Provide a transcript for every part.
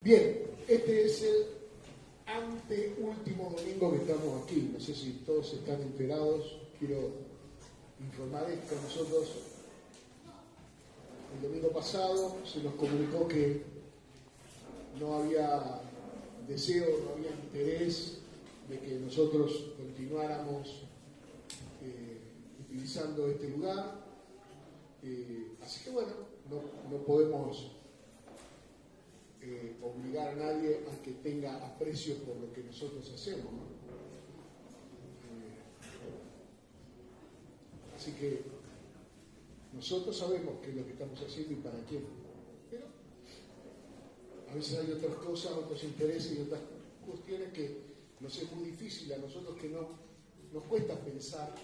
Bien, este es el anteúltimo domingo que estamos aquí. No sé si todos están enterados. Quiero informarles que nosotros el domingo pasado se nos comunicó que no había deseo, no había interés de que nosotros continuáramos utilizando este lugar. Así que bueno, no podemos obligar a nadie a que tenga aprecio por lo que nosotros hacemos, ¿no? Así que nosotros sabemos qué es lo que estamos haciendo y para quién, pero a veces hay otras cosas, otros intereses y otras cuestiones que nos es muy difícil a nosotros, que no nos cuesta pensar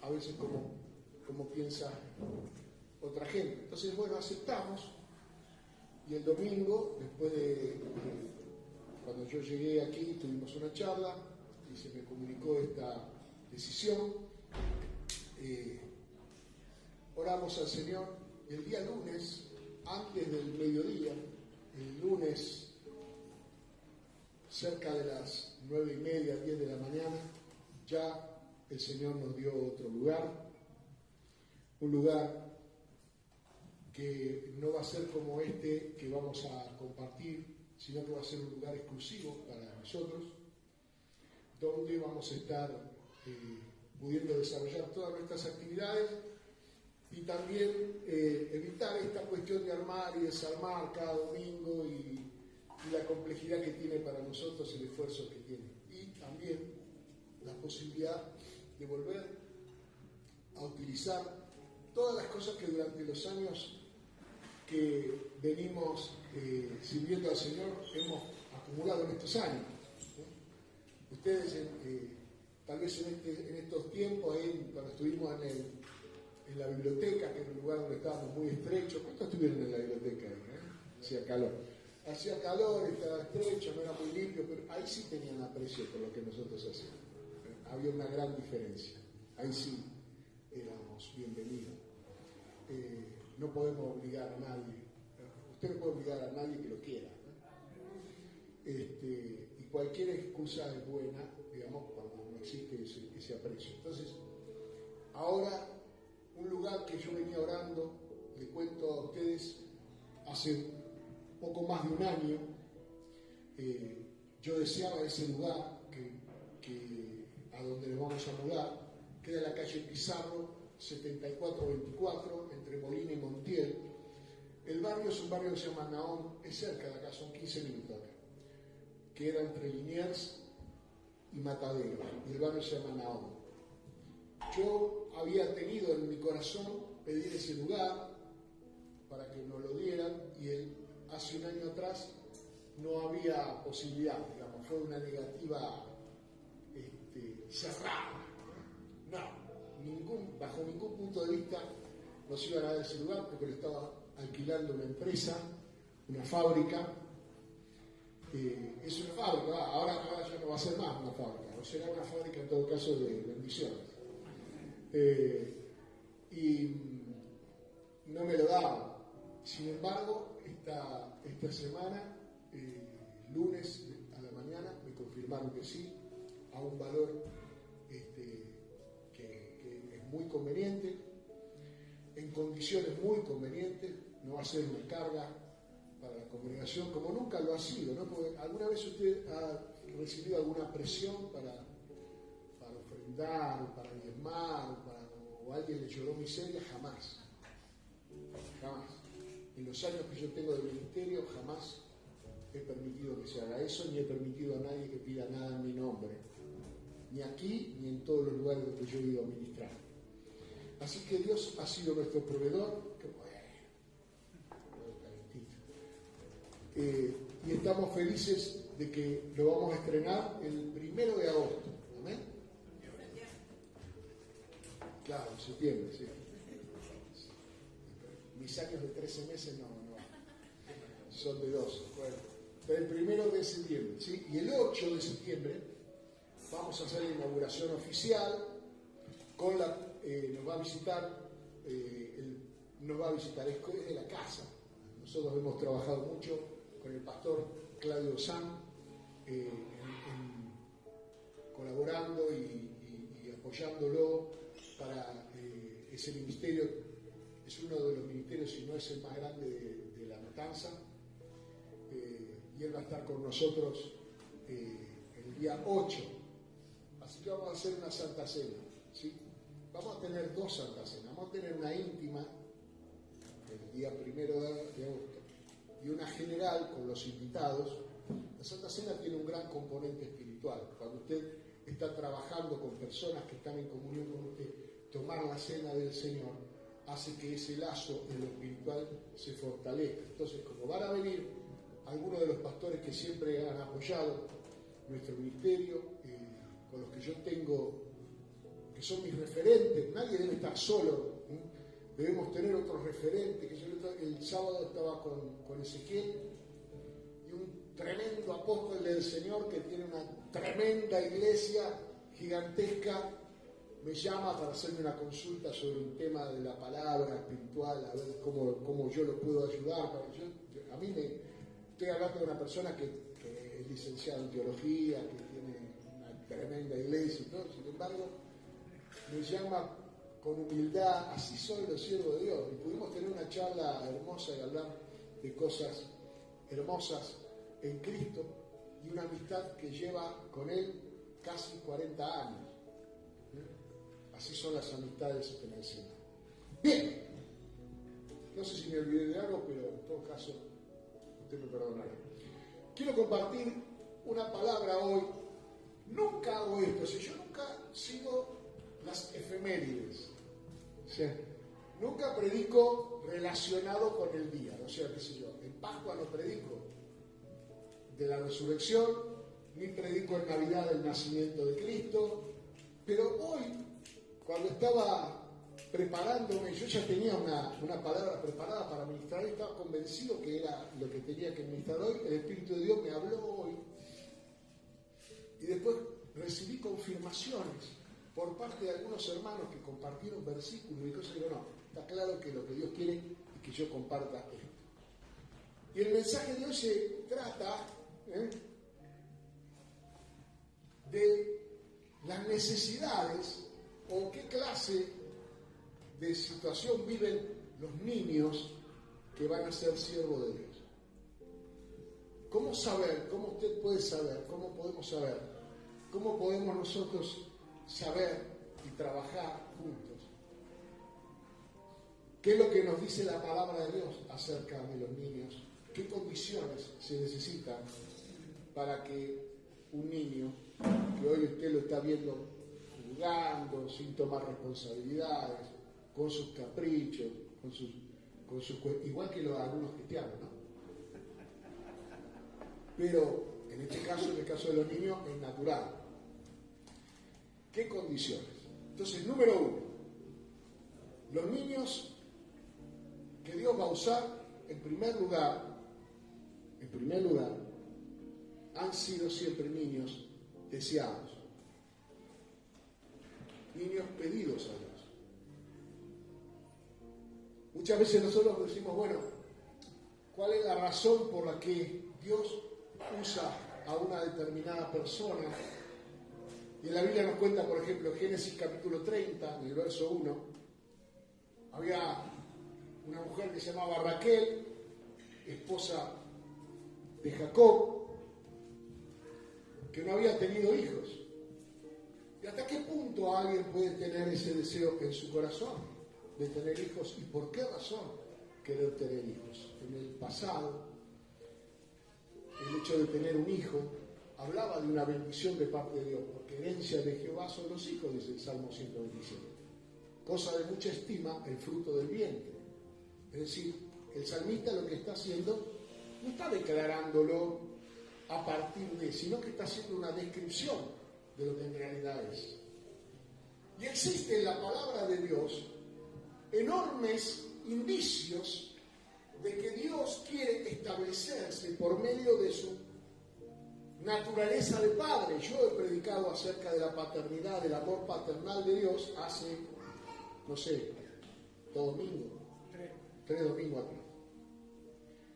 a veces como piensa otra gente. Entonces, bueno, aceptamos. Y el domingo, después de cuando yo llegué aquí, tuvimos una charla y se me comunicó esta decisión. Oramos al Señor. El día lunes, antes del mediodía, el lunes, cerca de las 9:30, 10 de la mañana, ya el Señor nos dio otro lugar, un lugar que no va a ser como este que vamos a compartir, sino que va a ser un lugar exclusivo para nosotros, donde vamos a estar pudiendo desarrollar todas nuestras actividades y también evitar esta cuestión de armar y desarmar cada domingo y la complejidad que tiene para nosotros el esfuerzo que tiene. Y también la posibilidad de volver a utilizar todas las cosas que durante los años que venimos sirviendo al Señor hemos acumulado en estos años. Ustedes tal vez en estos tiempos, cuando estuvimos en la biblioteca, que era un lugar donde estábamos muy estrechos, ¿cuántos estuvieron en la biblioteca ahí? Hacía calor. Hacía calor, estaba estrecho, no era muy limpio, pero ahí sí tenían aprecio por lo que nosotros hacíamos. Había una gran diferencia. Ahí sí éramos bienvenidos. No podemos obligar a nadie. Usted no puede obligar a nadie que lo quiera, ¿no? Y cualquier excusa es buena, digamos, cuando no existe ese aprecio. Entonces, ahora, un lugar que yo venía orando, le cuento a ustedes, hace poco más de un año, yo deseaba ese lugar a donde nos vamos a mudar, queda en la calle Pizarro, 7424, entre Molina y Montiel. El barrio es un barrio que se llama Nahón, es cerca de acá, son 15 minutos acá, queda entre Liniers y Matadero, y el barrio se llama Nahón. Yo había tenido en mi corazón pedir ese lugar para que nos lo dieran, y hace un año atrás no había posibilidad, digamos, fue una negativa cerrada. No. Bajo ningún punto de vista nos iban a dar ese lugar, porque le estaba alquilando una empresa, una fábrica. Es una fábrica, ahora ya no va a ser más una fábrica, no será una fábrica en todo caso de bendiciones. Y no me lo daban. Sin embargo, esta semana, lunes a la mañana, me confirmaron que sí, a un valor muy conveniente, en condiciones muy convenientes. No va a ser una carga para la congregación, como nunca lo ha sido, ¿no? Porque ¿alguna vez usted ha recibido alguna presión para ofrendar, para diezmar, o alguien le lloró miseria? Jamás. En los años que yo tengo de ministerio, jamás he permitido que se haga eso, ni he permitido a nadie que pida nada en mi nombre, ni aquí, ni en todos los lugares donde yo he ido a ministrar. Así que Dios ha sido nuestro proveedor, y estamos felices de que lo vamos a estrenar el 1 de agosto. ¿Amén? Claro, en septiembre, sí. Mis años de 13 meses no, son de 12. Bueno, pero el 1 de septiembre, ¿sí? Y el 8 de septiembre vamos a hacer la inauguración oficial con nos va a visitar, es de la casa. Nosotros hemos trabajado mucho con el pastor Claudio San, colaborando y apoyándolo para ese ministerio. Es uno de los ministerios, si no es el más grande de La Matanza, y él va a estar con nosotros el día 8. Así que vamos a hacer una Santa Cena, ¿sí? Vamos a tener 2 Santas Cenas. Vamos a tener una íntima el día 1 de agosto y una general con los invitados. La Santa Cena tiene un gran componente espiritual. Cuando usted está trabajando con personas que están en comunión con usted, tomar la cena del Señor hace que ese lazo en lo espiritual se fortalezca. Entonces, como van a venir algunos de los pastores que siempre han apoyado nuestro ministerio, con los que yo tengo, que son mis referentes, nadie debe estar solo, debemos tener otros referentes. Que yo el sábado estaba con Ezequiel, y un tremendo apóstol del Señor que tiene una tremenda iglesia gigantesca, me llama para hacerme una consulta sobre un tema de la palabra espiritual, a ver cómo yo lo puedo ayudar. Estoy hablando de una persona que es licenciada en teología, que tiene una tremenda iglesia y todo. Sin embargo, me llama con humildad: así soy los siervos de Dios. Y pudimos tener una charla hermosa y hablar de cosas hermosas en Cristo, y una amistad que lleva con Él casi 40 años. Así son las amistades en el Señor. Bien, no sé si me olvidé de algo, pero en todo caso, usted me perdonará. Quiero compartir una palabra hoy. Nunca hago esto, si yo nunca sigo las efemérides. O sea, nunca predico relacionado con el día. O sea, qué sé yo, en Pascua no predico de la resurrección, ni predico en Navidad del nacimiento de Cristo. Pero hoy, cuando estaba preparándome, yo ya tenía una palabra preparada para ministrar y estaba convencido que era lo que tenía que ministrar hoy. El Espíritu de Dios me habló hoy y después recibí confirmaciones por parte de algunos hermanos que compartieron versículos y cosas. Y digo, no, está claro que lo que Dios quiere es que yo comparta esto. Y el mensaje de hoy se trata de las necesidades o qué clase de situación viven los niños que van a ser siervos de Dios. ¿Cómo saber? ¿Cómo usted puede saber? ¿Cómo podemos saber? ¿Cómo podemos nosotros saber y trabajar juntos? ¿Qué es lo que nos dice la palabra de Dios acerca de los niños? ¿Qué condiciones se necesitan para que un niño, que hoy usted lo está viendo jugando, sin tomar responsabilidades, con sus caprichos, con sus igual que algunos cristianos, ¿no? Pero en este caso, en el caso de los niños, es natural. ¿Qué condiciones? Entonces, número 1, los niños que Dios va a usar, en primer lugar, han sido siempre niños deseados, niños pedidos a Dios. Muchas veces nosotros decimos, bueno, ¿cuál es la razón por la que Dios usa a una determinada persona? Y en la Biblia nos cuenta, por ejemplo, Génesis capítulo 30, en el verso 1, había una mujer que se llamaba Raquel, esposa de Jacob, que no había tenido hijos. ¿Y hasta qué punto alguien puede tener ese deseo en su corazón de tener hijos? ¿Y por qué razón querer tener hijos? En el pasado, el hecho de tener un hijo hablaba de una bendición de parte de Dios, porque herencia de Jehová son los hijos, dice el Salmo 127. Cosa de mucha estima, el fruto del vientre. Es decir, el salmista lo que está haciendo, no está declarándolo a partir de, sino que está haciendo una descripción de lo que en realidad es. Y existe en la palabra de Dios enormes indicios de que Dios quiere establecerse por medio de su naturaleza de padre. Yo he predicado acerca de la paternidad, del amor paternal de Dios hace, no sé, 2 domingos, 3 domingos atrás.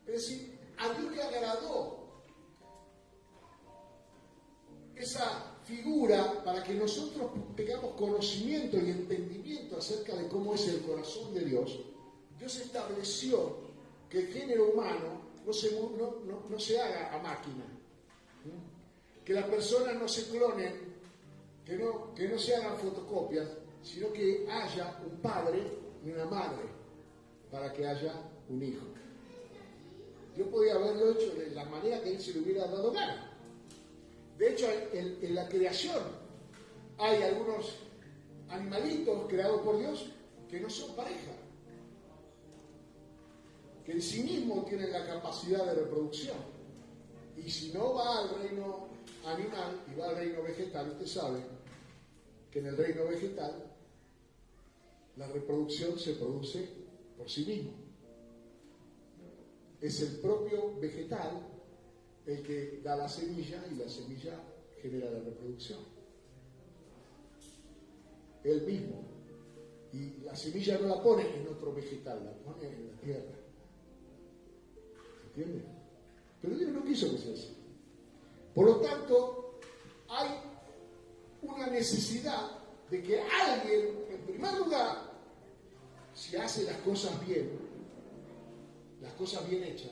Es decir, a Dios le agradó esa figura para que nosotros tengamos conocimiento y entendimiento acerca de cómo es el corazón de Dios. Dios estableció que el género humano no se haga a máquina, que las personas no se clonen, que no se hagan fotocopias, sino que haya un padre y una madre para que haya un hijo. Dios podía haberlo hecho de la manera que Él se le hubiera dado gana. De hecho, en la creación hay algunos animalitos creados por Dios que no son pareja, que en sí mismos tienen la capacidad de reproducción. Y si no va al reino animal y va al reino vegetal, usted sabe que en el reino vegetal la reproducción se produce por sí mismo. Es el propio vegetal el que da la semilla y la semilla genera la reproducción. Él mismo. Y la semilla no la pone en otro vegetal, la pone en la tierra. ¿Se entiende? Pero Dios no quiso que sea así. Por lo tanto, hay una necesidad de que alguien, en primer lugar, si hace las cosas bien hechas,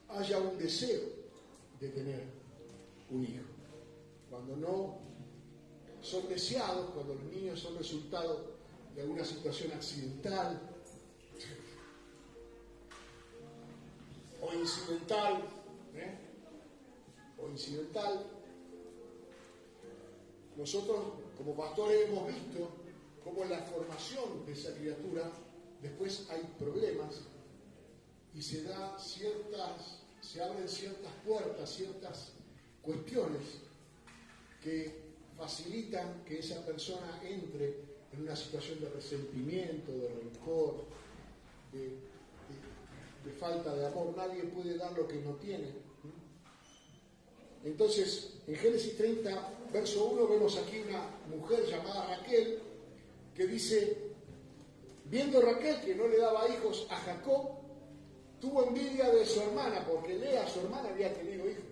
haya un deseo de tener un hijo. Cuando no son deseados, cuando los niños son resultado de alguna situación accidental o incidental, nosotros como pastores hemos visto cómo en la formación de esa criatura después hay problemas y se abren ciertas puertas, ciertas cuestiones que facilitan que esa persona entre en una situación de resentimiento, de rencor, de falta de amor. Nadie puede dar lo que no tiene. Entonces, en Génesis 30, verso 1, vemos aquí una mujer llamada Raquel que dice, viendo Raquel que no le daba hijos a Jacob, tuvo envidia de su hermana, porque Lea, su hermana, había tenido hijos.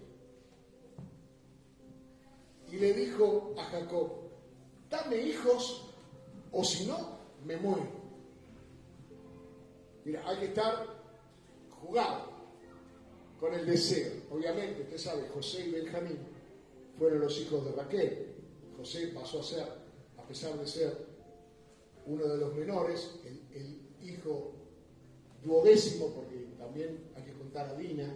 Y le dijo a Jacob, dame hijos, o si no, me muero. Mira, hay que estar jugado con el deseo. Obviamente, usted sabe, José y Benjamín fueron los hijos de Raquel. José pasó a ser, a pesar de ser uno de los menores, el hijo duodécimo, porque también hay que contar a Dina.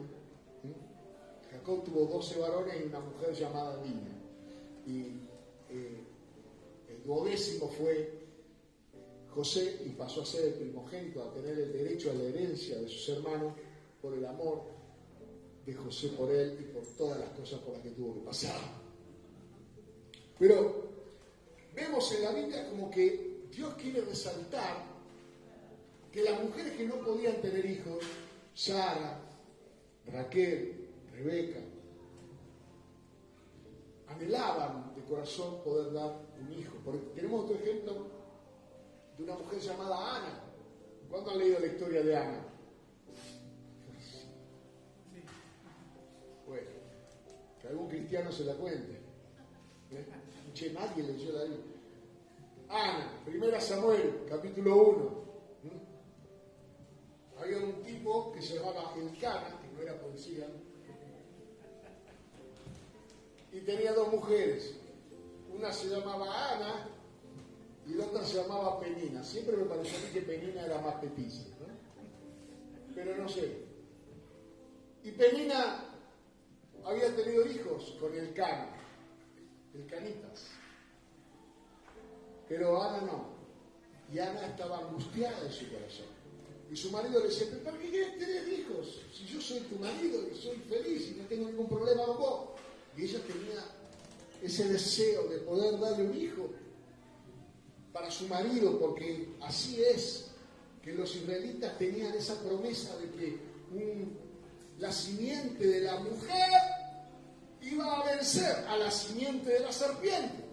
Jacob tuvo 12 varones y una mujer llamada Dina. Y el duodécimo fue José y pasó a ser el primogénito, a tener el derecho a la herencia de sus hermanos por el amor de José por él y por todas las cosas por las que tuvo que pasar. Pero vemos en la Biblia como que Dios quiere resaltar que las mujeres que no podían tener hijos, Sara, Raquel, Rebeca, anhelaban de corazón poder dar un hijo. Porque tenemos otro ejemplo de una mujer llamada Ana. ¿Cuándo han leído la historia de Ana? Bueno, que algún cristiano se la cuente. Che, nadie leyó la Biblia. Ana, 1 Samuel, capítulo 1. Había un tipo que se llamaba Elcana, que no era policía, y tenía dos mujeres. Una se llamaba Ana y la otra se llamaba Penina. Siempre me pareció a mí que Penina era más petiza, ¿no? Pero no sé. Y Penina había tenido hijos con Elcana, Elcanitas. Pero Ana no. Y Ana estaba angustiada en su corazón. Y su marido le decía, ¿pero para qué quieres tener hijos? Si yo soy tu marido y soy feliz y no tengo ningún problema con vos. Y ella tenía ese deseo de poder darle un hijo para su marido, porque así es que los israelitas tenían esa promesa de que la simiente de la mujer iba a vencer a la simiente de la serpiente.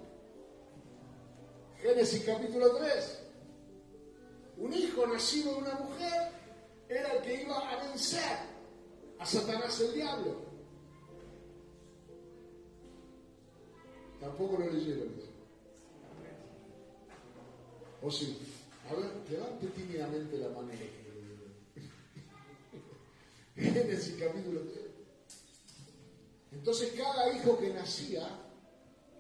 Génesis capítulo 3. Un hijo nacido de una mujer era el que iba a vencer a Satanás el diablo. Tampoco lo leyeron eso. ¿O sí? A ver, levante tímidamente la mano. Génesis capítulo 3. Entonces cada hijo que nacía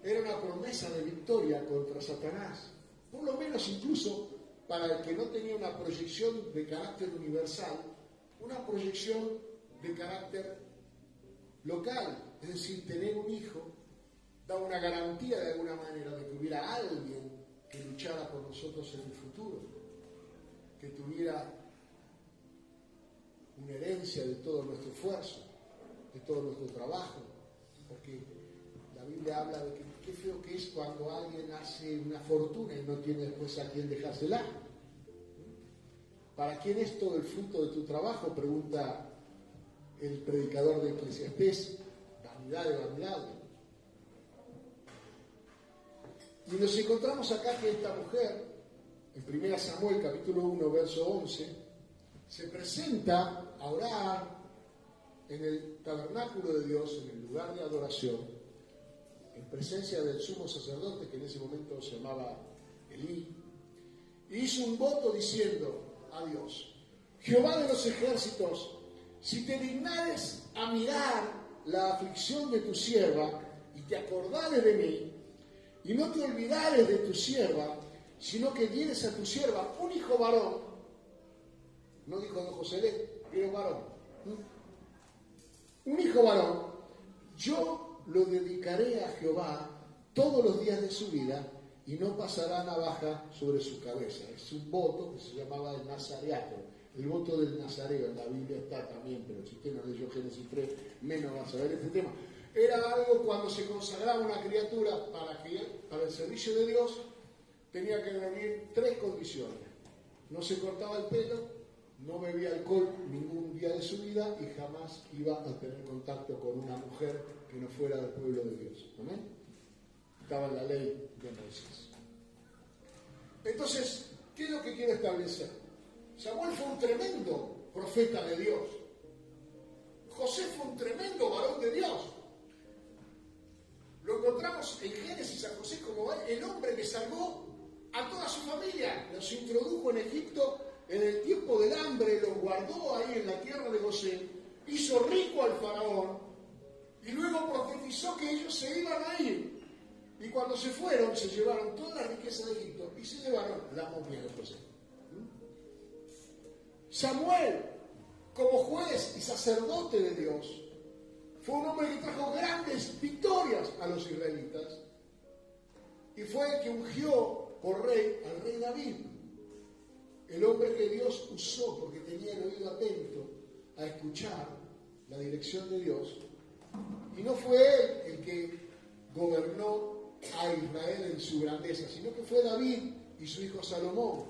era una promesa de victoria contra Satanás. Por lo menos incluso para el que no tenía una proyección de carácter universal, una proyección de carácter local. Es decir, tener un hijo da una garantía de alguna manera de que hubiera alguien que luchara por nosotros en el futuro, que tuviera una herencia de todo nuestro esfuerzo, de todo nuestro trabajo, porque la Biblia habla de que qué feo que es cuando alguien hace una fortuna y no tiene después a quién dejársela. ¿Para quién es todo el fruto de tu trabajo?, pregunta el predicador de Eclesiastés. Vanidad de vanidad. Y nos encontramos acá que esta mujer, en 1 Samuel capítulo 1, verso 11, se presenta a orar en el tabernáculo de Dios, en el lugar de adoración, en presencia del sumo sacerdote, que en ese momento se llamaba Elí, y hizo un voto diciendo a Dios: Jehová de los ejércitos, si te dignares a mirar la aflicción de tu sierva y te acordares de mí, y no te olvidares de tu sierva, sino que dieres a tu sierva un hijo varón, no dijo don José, pero varón, un hijo varón, yo lo dedicaré a Jehová todos los días de su vida y no pasará navaja sobre su cabeza. Es un voto que se llamaba el nazareato, el voto del nazareo. En la Biblia está también, pero si usted no leyó Génesis 3, menos va a saber este tema. Era algo cuando se consagraba una criatura para el servicio de Dios, tenía que reunir 3 condiciones. No se cortaba el pelo, no bebía alcohol ningún día de su vida y jamás iba a tener contacto con una mujer que no fuera del pueblo de Dios. ¿Amén? Estaba en la ley de Moisés. Entonces, ¿qué es lo que quiero establecer? Samuel fue un tremendo profeta de Dios. José fue un tremendo varón de Dios. Lo encontramos en Génesis a José como el hombre que salvó a toda su familia. Los introdujo en Egipto en el tiempo del hambre, los guardó ahí en la tierra de Gosén, hizo rico al faraón y luego profetizó que ellos se iban a ir. Y cuando se fueron, se llevaron toda la riqueza de Egipto y se llevaron la momia de José. Samuel, como juez y sacerdote de Dios, fue un hombre que trajo grandes victorias a los israelitas y fue el que ungió por rey al rey David, el hombre que Dios usó porque tenía el oído atento a escuchar la dirección de Dios. Y no fue él el que gobernó a Israel en su grandeza, sino que fue David y su hijo Salomón.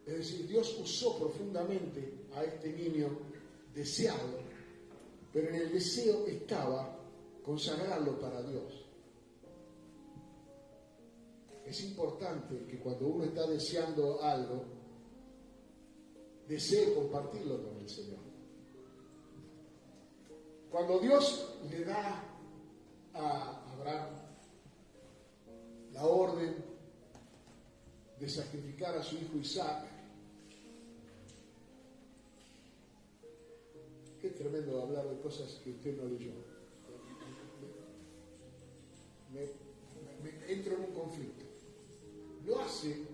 Es decir, Dios usó profundamente a este niño deseado, pero en el deseo estaba consagrarlo para Dios. Es importante que cuando uno está deseando algo, desee compartirlo con el Señor. Cuando Dios le da a Abraham la orden de sacrificar a su hijo Isaac, qué tremendo hablar de cosas que usted no leyó. Me entro en un conflicto. Lo hace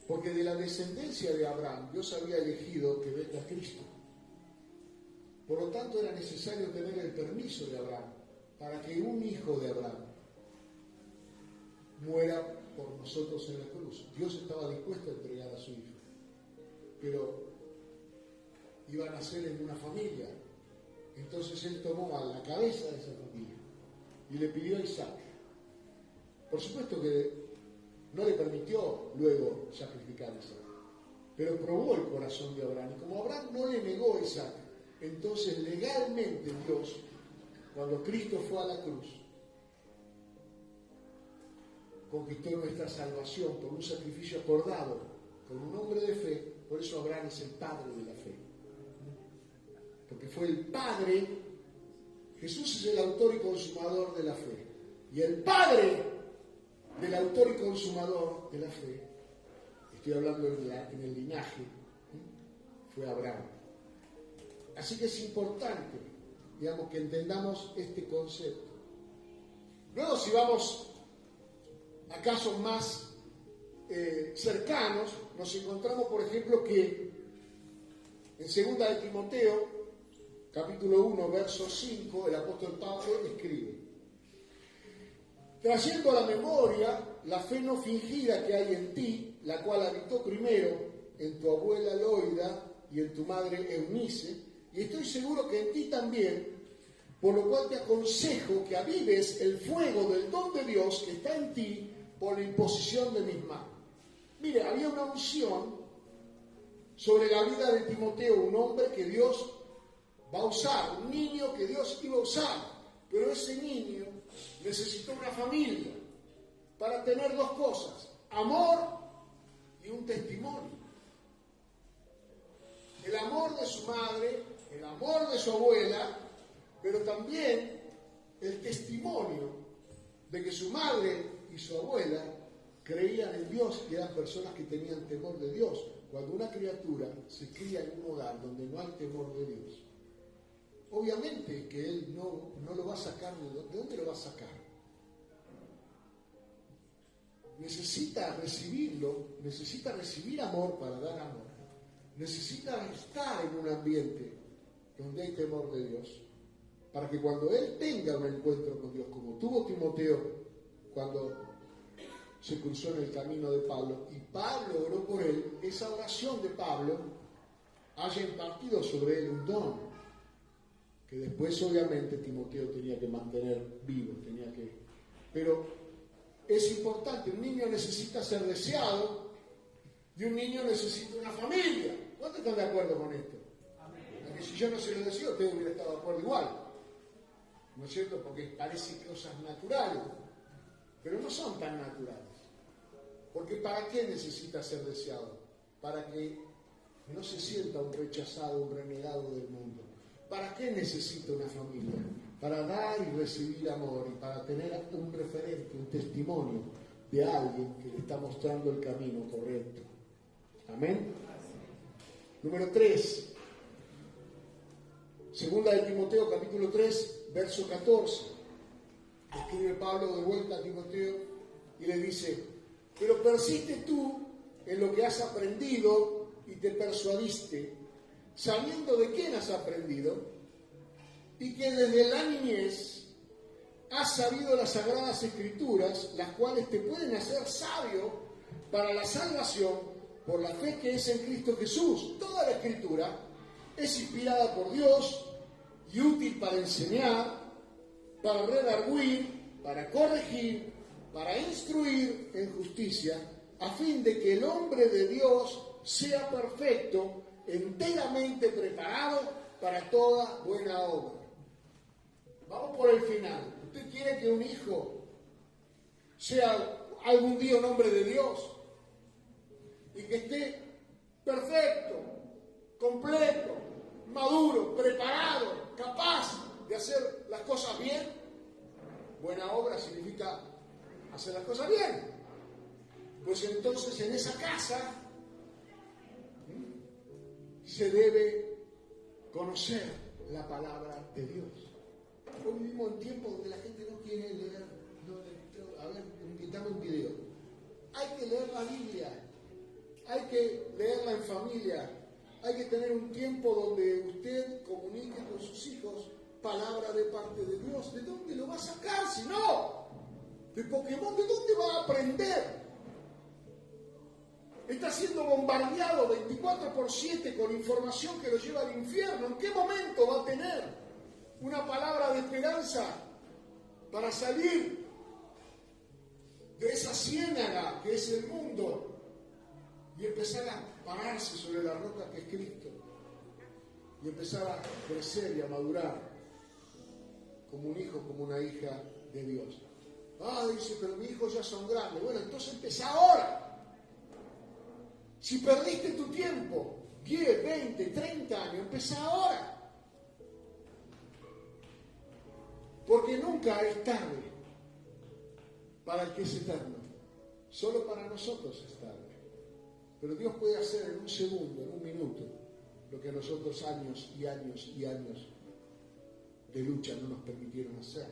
porque de la descendencia de Abraham Dios había elegido que venga Cristo. Por lo tanto era necesario tener el permiso de Abraham para que un hijo de Abraham muera por nosotros en la cruz. Dios estaba dispuesto a entregar a su hijo, pero iba a nacer en una familia. Entonces él tomó a la cabeza de esa familia y le pidió a Isaac. Por supuesto que no le permitió luego sacrificar a Isaac, pero probó el corazón de Abraham. Y como Abraham no le negó a Isaac, entonces legalmente Dios, cuando Cristo fue a la cruz, conquistó nuestra salvación por un sacrificio acordado con un hombre de fe. Por eso Abraham es el padre de la fe, porque fue el padre. Jesús es el autor y consumador de la fe, Y el padre del autor y consumador de la fe, estoy hablando en el linaje, fue Abraham. Así que es importante, digamos, que entendamos este concepto. Luego, si vamos a casos más cercanos, nos encontramos, por ejemplo, que en 2 de Timoteo, capítulo 1, verso 5, el apóstol Pablo escribe: trayendo a la memoria la fe no fingida que hay en ti, la cual habitó primero en tu abuela Loida y en tu madre Eunice, y estoy seguro que en ti también, por lo cual te aconsejo que avives el fuego del don de Dios que está en ti por la imposición de mis manos. Mire, había una unción sobre la vida de Timoteo, un hombre que Dios va a usar, un niño que Dios iba a usar, pero ese niño necesitó una familia para tener dos cosas: amor y un testimonio. El amor de su madre, el amor de su abuela, pero también el testimonio de que su madre y su abuela creían en Dios y eran personas que tenían temor de Dios. Cuando una criatura se cría en un hogar donde no hay temor de Dios, obviamente que él no lo va a sacar. ¿De dónde lo va a sacar? Necesita recibirlo, necesita recibir amor para dar amor. Necesita estar en un ambiente donde hay temor de Dios, para que cuando él tenga un encuentro con Dios, como tuvo Timoteo cuando se cruzó en el camino de Pablo, y Pablo oró por él, esa oración de Pablo haya impartido sobre él un don, que después obviamente Timoteo tenía que mantener vivo, pero es importante. Un niño necesita ser deseado y un niño necesita una familia. ¿Cuántos están de acuerdo con esto? Porque si yo no se lo deseo, usted hubiera estado de acuerdo igual, ¿no es cierto? Porque parecen cosas naturales, pero no son tan naturales. Porque ¿para qué necesita ser deseado? Para que no se sienta un rechazado, un renegado del mundo. ¿Para qué necesita una familia? Para dar y recibir amor y para tener un referente, un testimonio de alguien que le está mostrando el camino correcto. Amén. Número 3. 2 de Timoteo, capítulo 3, verso 14. Escribe Pablo de vuelta a Timoteo y le dice: pero persiste tú en lo que has aprendido y te persuadiste, sabiendo de quién has aprendido, y que desde la niñez has sabido las sagradas escrituras, las cuales te pueden hacer sabio para la salvación por la fe que es en Cristo Jesús. Toda la escritura es inspirada por Dios y útil para enseñar, para redarguir, para corregir, para instruir en justicia, a fin de que el hombre de Dios sea perfecto, enteramente preparado para toda buena obra. Vamos por el final. ¿Usted quiere que un hijo sea algún día un hombre de Dios y que esté perfecto, completo, maduro, preparado, capaz de hacer las cosas bien? Buena obra significa hacer las cosas bien. Pues entonces en esa casa se debe conocer la palabra de Dios. Hoy vivimos en tiempos donde la gente no quiere leer. A ver, invítame un video. Hay que leer la Biblia, hay que leerla en familia, hay que tener un tiempo donde usted comunique con sus hijos palabra de parte de Dios. ¿De dónde lo va a sacar si no? De Pokémon, ¿de dónde va a aprender? Está siendo bombardeado 24/7 con información que lo lleva al infierno. ¿En qué momento va a tener una palabra de esperanza para salir de esa ciénaga que es el mundo y empezar a pararse sobre la roca que es Cristo y empezar a crecer y a madurar como un hijo, como una hija de Dios? Dice, pero mis hijos ya son grandes. Bueno, entonces empezá ahora. Si perdiste tu tiempo, 10, 20, 30 años, empezá ahora. Porque nunca es tarde para el que es eterno. Solo para nosotros es tarde. Pero Dios puede hacer en un segundo, en un minuto, lo que a nosotros años y años y años de lucha no nos permitieron hacer.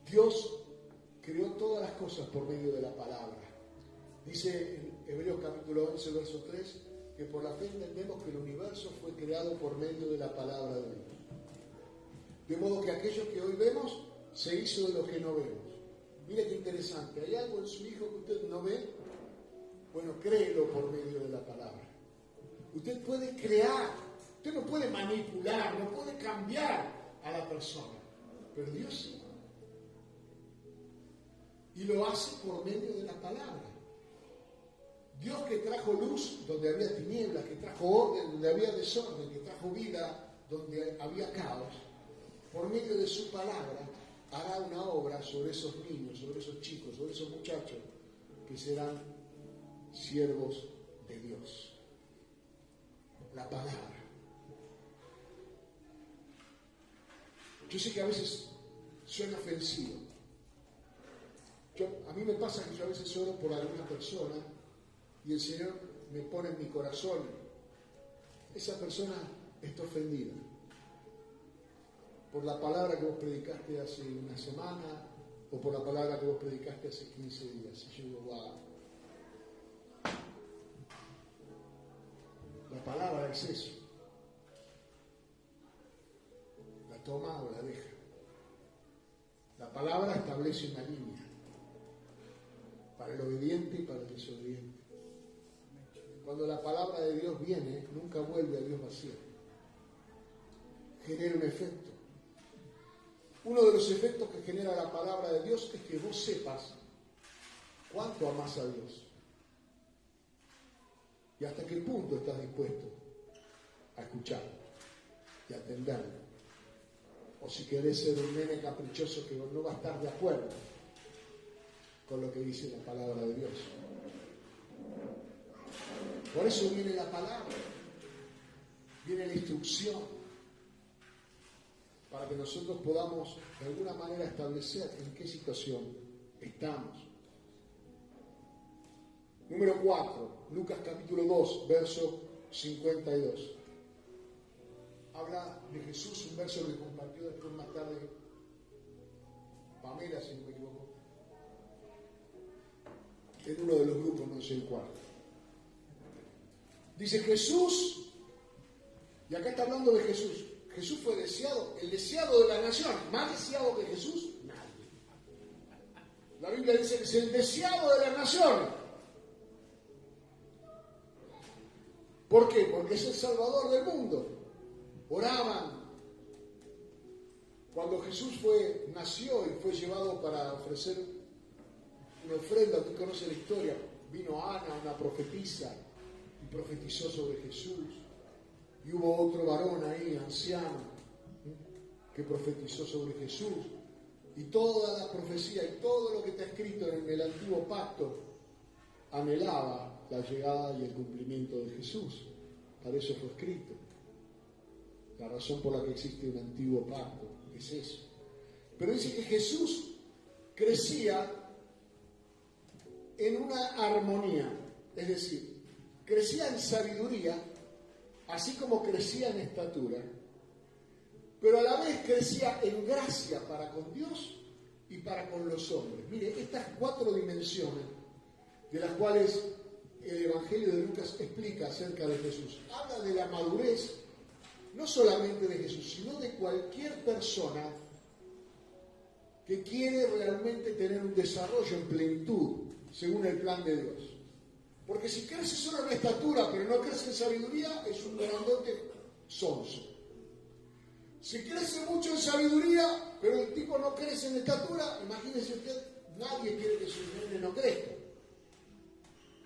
Dios creó todas las cosas por medio de la palabra. Dice en Hebreos capítulo 11, verso 3, que por la fe entendemos que el universo fue creado por medio de la palabra de Dios. De modo que aquello que hoy vemos se hizo de lo que no vemos. Mire qué interesante, ¿hay algo en su hijo que usted no ve? Bueno, créelo por medio de la palabra. Usted puede crear, usted no puede manipular, no puede cambiar a la persona, pero Dios sí. Y lo hace por medio de la palabra. Dios que trajo luz donde había tinieblas, que trajo orden donde había desorden, que trajo vida donde había caos, por medio de su palabra hará una obra sobre esos niños, sobre esos chicos, sobre esos muchachos que serán siervos de Dios. La palabra. Yo sé que a veces suena ofensivo. A mí me pasa que yo a veces oro por alguna persona y el Señor me pone en mi corazón, esa persona está ofendida por la palabra que vos predicaste hace una semana o por la palabra que vos predicaste hace 15 días. Y yo digo, wow. La palabra es eso. La toma o la deja. La palabra establece una línea para el obediente y para el desobediente. Cuando la palabra de Dios viene, nunca vuelve a Dios vacío. Genera un efecto. Uno de los efectos que genera la palabra de Dios es que vos sepas cuánto amás a Dios y hasta qué punto estás dispuesto a escucharlo y a atenderlo. O si querés ser un nene caprichoso que no va a estar de acuerdo con lo que dice la palabra de Dios. Por eso viene la palabra, viene la instrucción, para que nosotros podamos de alguna manera establecer en qué situación estamos. Número 4, Lucas capítulo 2, verso 52. Habla de Jesús, un verso que compartió después más tarde Pamela, si no me equivoco, en uno de los grupos, no sé el cuál. Dice Jesús, y acá está hablando de Jesús. Jesús fue deseado, el deseado de la nación. Más deseado que Jesús, nadie. La Biblia dice que es el deseado de la nación. ¿Por qué? Porque es el Salvador del mundo. Oraban. Cuando Jesús nació y fue llevado para ofrecer una ofrenda, usted conoce la historia, vino Ana, una profetisa, y profetizó sobre Jesús. Y hubo otro varón ahí, anciano, que profetizó sobre Jesús. Y toda la profecía y todo lo que está escrito en el antiguo pacto anhelaba la llegada y el cumplimiento de Jesús. Para eso fue escrito. La razón por la que existe un antiguo pacto es eso. Pero dice que Jesús crecía en una armonía, es decir, crecía en sabiduría, así como crecía en estatura, pero a la vez crecía en gracia para con Dios y para con los hombres. Mire, estas 4 dimensiones de las cuales el Evangelio de Lucas explica acerca de Jesús. Habla de la madurez, no solamente de Jesús, sino de cualquier persona que quiere realmente tener un desarrollo en plenitud, según el plan de Dios. Porque si crece solo en estatura, pero no crece en sabiduría, es un grandote sonso. Si crece mucho en sabiduría, pero el tipo no crece en estatura, imagínese usted, nadie quiere que su nene no crezca.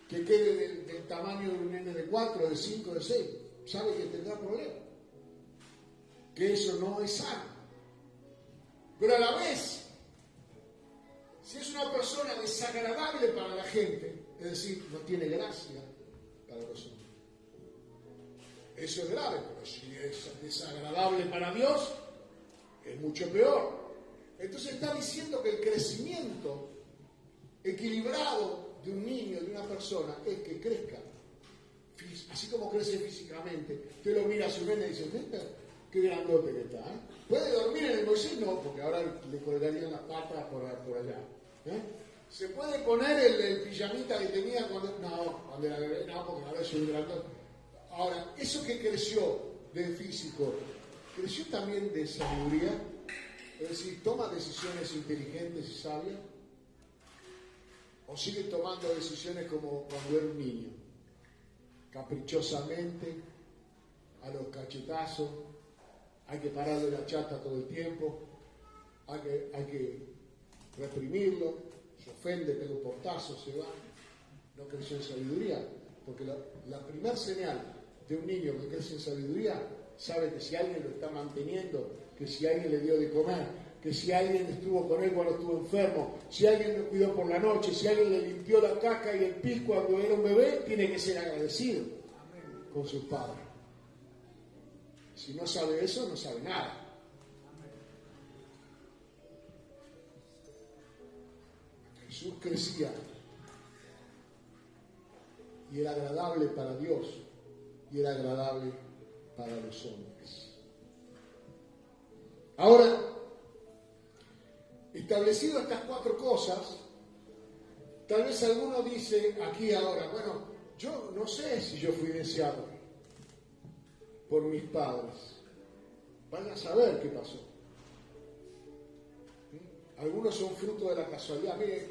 Que quede del tamaño de un nene de 4, de 5, de 6. Sabe que tendrá problemas. Que eso no es sano. Pero a la vez, si es una persona desagradable para la gente, es decir, no tiene gracia para los hombres, eso es grave. Pero si es desagradable para Dios, es mucho peor. Entonces está diciendo que el crecimiento equilibrado de un niño, de una persona, es que crezca. Así como crece físicamente. Usted lo mira a su nene y dice, qué grandote que está. ¿Puede dormir en el Moisés? No, porque ahora le colgarían las patas por allá. ¿Se puede poner el pijamita que tenía cuando era bebé? No, porque ahora es un grandote. Ahora, eso que creció de físico, creció también de sabiduría. Es decir, toma decisiones inteligentes y sabias. O sigue tomando decisiones como cuando era un niño, caprichosamente, a los cachetazos, hay que pararle la chata todo el tiempo, hay que reprimirlo, se ofende, pega un portazo, se va. No creció en sabiduría, porque la primera señal de un niño que crece en sabiduría sabe que si alguien lo está manteniendo, que si alguien le dio de comer, que si alguien estuvo con él cuando estuvo enfermo, si alguien lo cuidó por la noche, si alguien le limpió la caca y el pis cuando era un bebé, tiene que ser agradecido con sus padres. Si no sabe eso, no sabe nada. Jesús crecía y era agradable para Dios y era agradable para los hombres. Ahora, establecido estas 4 cosas, tal vez alguno dice aquí ahora, bueno, yo no sé si yo fui deseado por mis padres. Van a saber qué pasó. Algunos son fruto de la casualidad. Miren,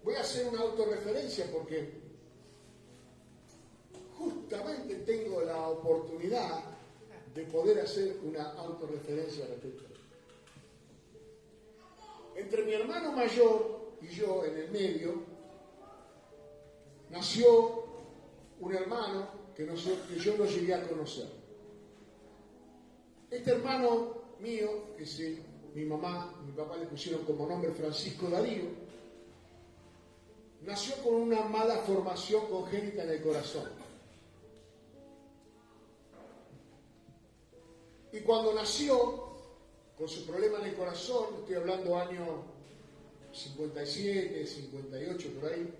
voy a hacer una autorreferencia porque justamente tengo la oportunidad de poder hacer una autorreferencia respecto a esto. Entre mi hermano mayor y yo, en el medio, nació un hermano que yo no llegué a conocer. Este hermano mío, que mi mamá y mi papá le pusieron como nombre Francisco Darío, nació con una mala formación congénita en el corazón. Y cuando nació, con su problema en el corazón, estoy hablando año 57, 58, por ahí,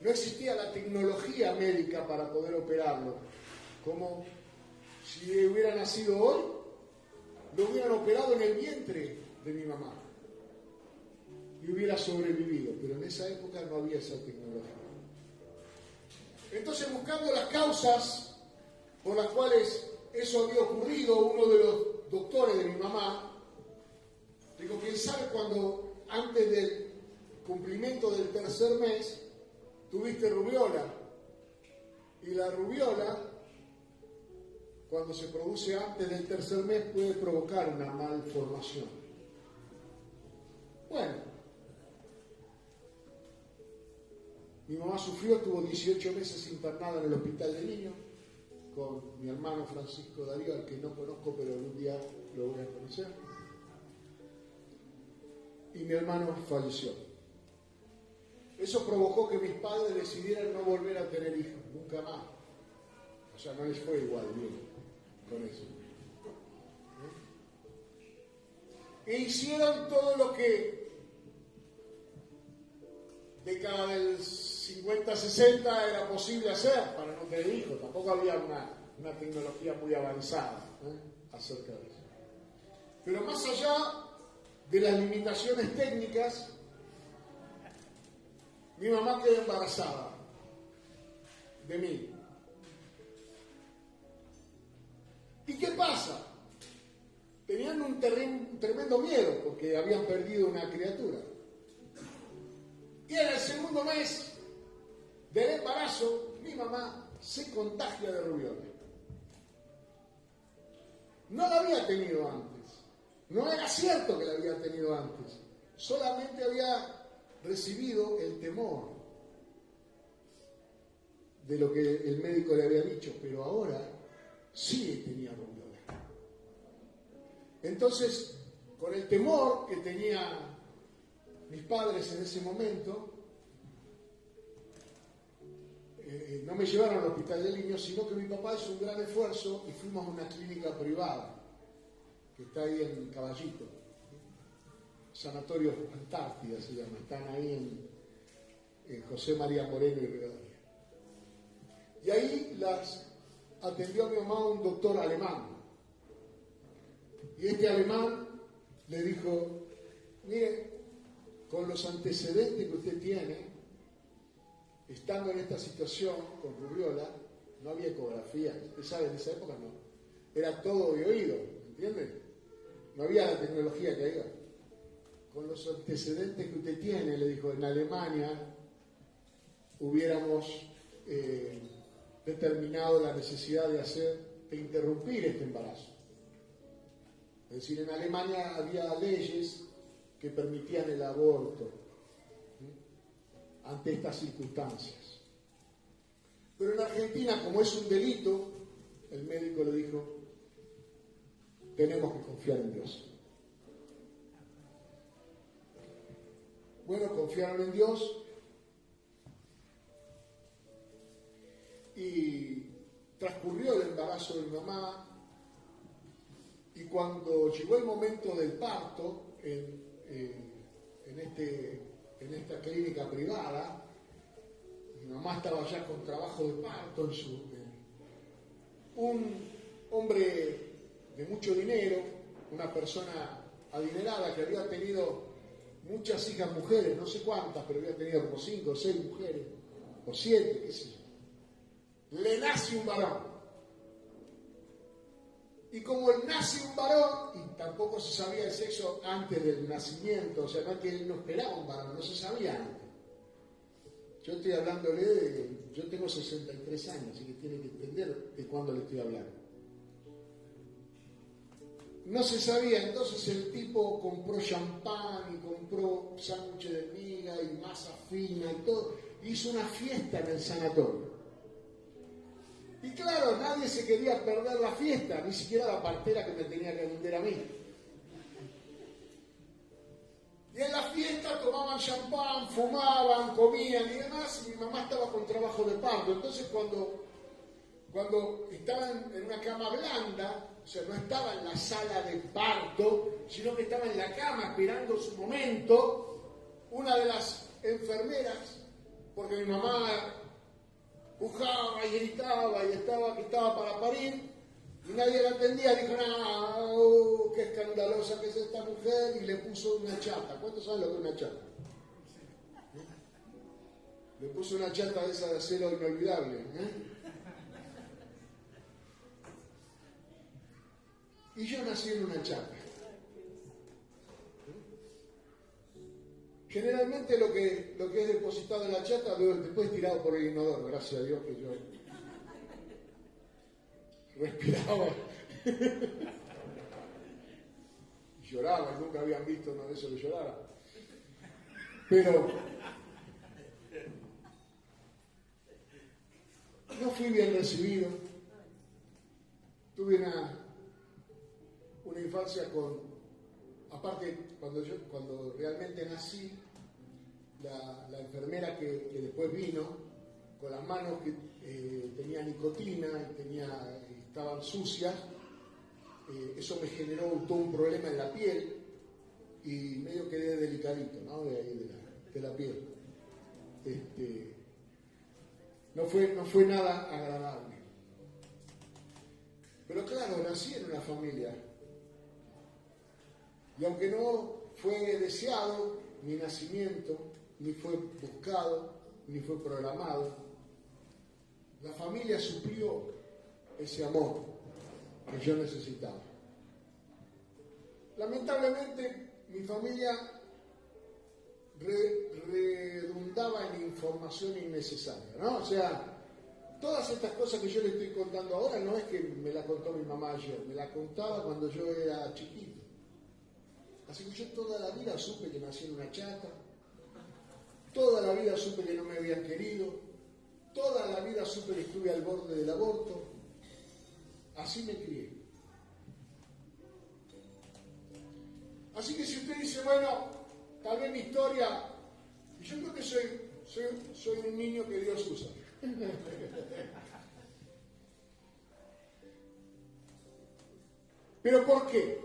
no existía la tecnología médica para poder operarlo. Como si hubiera nacido hoy, lo hubieran operado en el vientre de mi mamá y hubiera sobrevivido, pero en esa época no había esa tecnología. Entonces, buscando las causas por las cuales eso había ocurrido, uno de los doctores de mi mamá dijo, ¿quién sabe cuando antes del cumplimiento del 3er mes tuviste rubiola? Y la rubiola, cuando se produce antes del 3er mes, puede provocar una malformación. Bueno, mi mamá sufrió, estuvo 18 meses internada en el hospital de niños con mi hermano Francisco Darío, al que no conozco, pero algún día lo voy a conocer. Y mi hermano falleció. Eso provocó que mis padres decidieran no volver a tener hijos, nunca más. O sea, no les fue igual bien con eso. E hicieron todo lo que década del 50-60 era posible hacer para no tener hijos. Tampoco había una tecnología muy avanzada acerca de eso. Pero más allá de las limitaciones técnicas, mi mamá quedó embarazada de mí. ¿Y qué pasa? Tenían un tremendo miedo porque habían perdido una criatura. Y en el segundo mes del embarazo, mi mamá se contagia de rubiola. No la había tenido antes. No era cierto que la había tenido antes. Solamente había recibido el temor de lo que el médico le había dicho, pero ahora sí tenía rubiola. Entonces, con el temor que tenían mis padres en ese momento, no me llevaron al hospital de niños, sino que mi papá hizo un gran esfuerzo y fuimos a una clínica privada. que está ahí en Caballito, Sanatorio Antártida se llama, están ahí en José María Moreno y Rivadavia. Y ahí las atendió a mi mamá un doctor alemán. Y este alemán le dijo, mire, con los antecedentes que usted tiene, estando en esta situación con rubiola, no había ecografía, usted sabe, en esa época no, era todo de oído, ¿entiende? No había la tecnología que hay ahora. Con los antecedentes que usted tiene, le dijo, en Alemania hubiéramos determinado la necesidad de interrumpir este embarazo. Es decir, en Alemania había leyes que permitían el aborto, ¿sí?, ante estas circunstancias. Pero en Argentina, como es un delito, el médico le dijo, tenemos que confiar en Dios. Bueno, confiaron en Dios y transcurrió el embarazo de mi mamá, y cuando llegó el momento del parto en esta clínica privada, mi mamá estaba ya con trabajo de parto, un hombre de mucho dinero, una persona adinerada que había tenido muchas hijas mujeres, no sé cuántas, pero había tenido como 5 o 6 mujeres, o 7, qué sé yo. Le nace un varón. Y como él nace un varón, y tampoco se sabía el sexo antes del nacimiento, o sea, no es que él no esperaba un varón, no se sabía antes. Yo estoy hablándole yo tengo 63 años, así que tiene que entender de cuándo le estoy hablando. No se sabía, entonces el tipo compró champán y compró sándwiches de miga y masa fina y todo, hizo una fiesta en el sanatorio. Y claro, nadie se quería perder la fiesta, ni siquiera la partera que me tenía que atender a mí. Y en la fiesta tomaban champán, fumaban, comían y demás, y mi mamá estaba con trabajo de parto. Entonces cuando estaban en una cama blanda, o sea, no estaba en la sala de parto, sino que estaba en la cama esperando su momento, una de las enfermeras, porque mi mamá pujaba y gritaba y estaba para parir, y nadie la atendía, dijo, no, qué escandalosa que es esta mujer, y le puso una chata. ¿Cuántos saben lo que es una chata? Le puso una chata de esa de acero inolvidable, Y yo nací en una chata. Generalmente lo que es depositado en la chata, después tirado por el inodoro, gracias a Dios que yo respiraba. Lloraba, nunca habían visto uno de esos que llorara. Pero no fui bien recibido. Tuve una infancia aparte, cuando realmente nací, la enfermera que después vino, con las manos que tenía nicotina y estaban sucias, eso me generó todo un problema en la piel y medio quedé delicadito, ¿no? De la piel. No fue nada agradable. Pero claro, nací en una familia. Y aunque no fue deseado mi nacimiento, ni fue buscado, ni fue programado, la familia suplió ese amor que yo necesitaba. Lamentablemente, mi familia redundaba en información innecesaria, ¿no? O sea, todas estas cosas que yo le estoy contando ahora no es que me la contó mi mamá ayer, me la contaba cuando yo era chiquito. Así que yo toda la vida supe que nací en una chata, toda la vida supe que no me habían querido, toda la vida supe que estuve al borde del aborto. Así me crié. Así que si usted dice, bueno, tal vez mi historia, yo creo que soy un niño que Dios usa. ¿Pero por qué?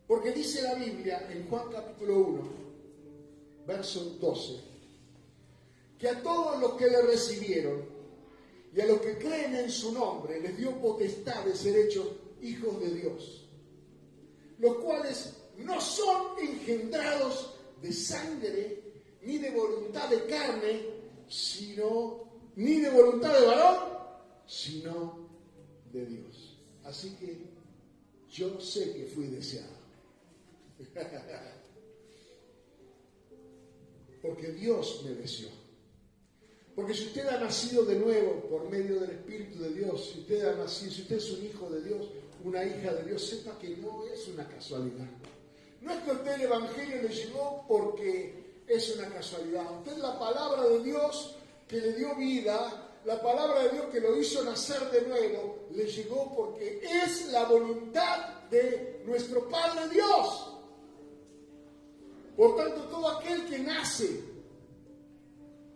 Porque dice la Biblia en Juan capítulo 1, verso 12, que a todos los que le recibieron y a los que creen en su nombre les dio potestad de ser hechos hijos de Dios, los cuales no son engendrados de sangre, ni de voluntad de carne, ni de voluntad de varón, sino de Dios. Así que yo sé que fui deseado. Porque Dios me deseó. Porque si usted ha nacido de nuevo por medio del Espíritu de Dios, si usted es un hijo de Dios, una hija de Dios, sepa que no es una casualidad. No es que a usted el Evangelio le llegó porque es una casualidad. A usted la palabra de Dios que le dio vida, la palabra de Dios que lo hizo nacer de nuevo, le llegó porque es la voluntad de nuestro Padre Dios. Por tanto, todo aquel que nace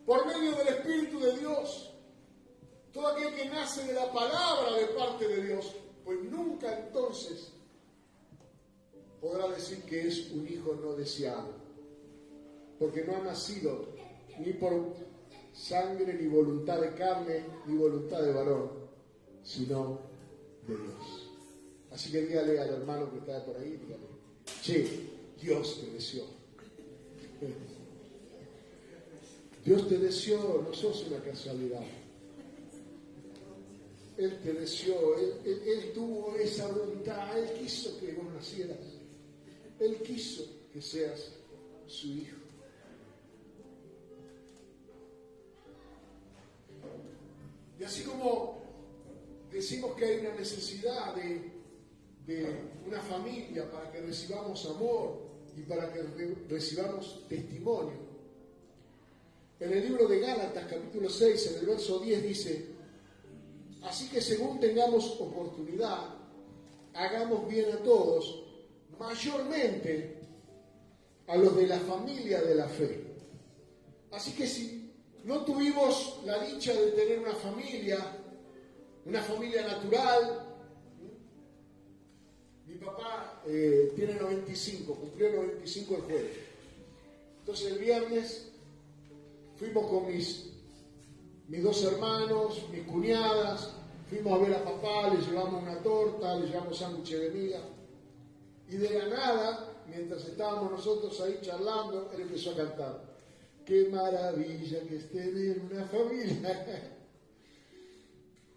por medio del Espíritu de Dios, todo aquel que nace de la palabra de parte de Dios, pues nunca entonces podrá decir que es un hijo no deseado, porque no ha nacido ni por sangre, ni voluntad de carne, ni voluntad de varón, sino de Dios. Así que dígale al hermano que está por ahí, dígale, che, Dios te deseó. Dios te deseó, no sos una casualidad. Él te deseó, Él tuvo esa voluntad, Él quiso que vos nacieras. Él quiso que seas su hijo. Y así como decimos que hay una necesidad de una familia para que recibamos amor y para que recibamos testimonio, en el libro de Gálatas, capítulo 6, en el verso 10 dice: así que según tengamos oportunidad, hagamos bien a todos, mayormente a los de la familia de la fe. Así que si no tuvimos la dicha de tener una familia natural, mi papá tiene 95, cumplió 95 el jueves. Entonces el viernes fuimos con mis dos hermanos, mis cuñadas, fuimos a ver a papá, le llevamos una torta, le llevamos sándwiches de miga. Y de la nada, mientras estábamos nosotros ahí charlando, él empezó a cantar: ¡qué maravilla que es tener una familia!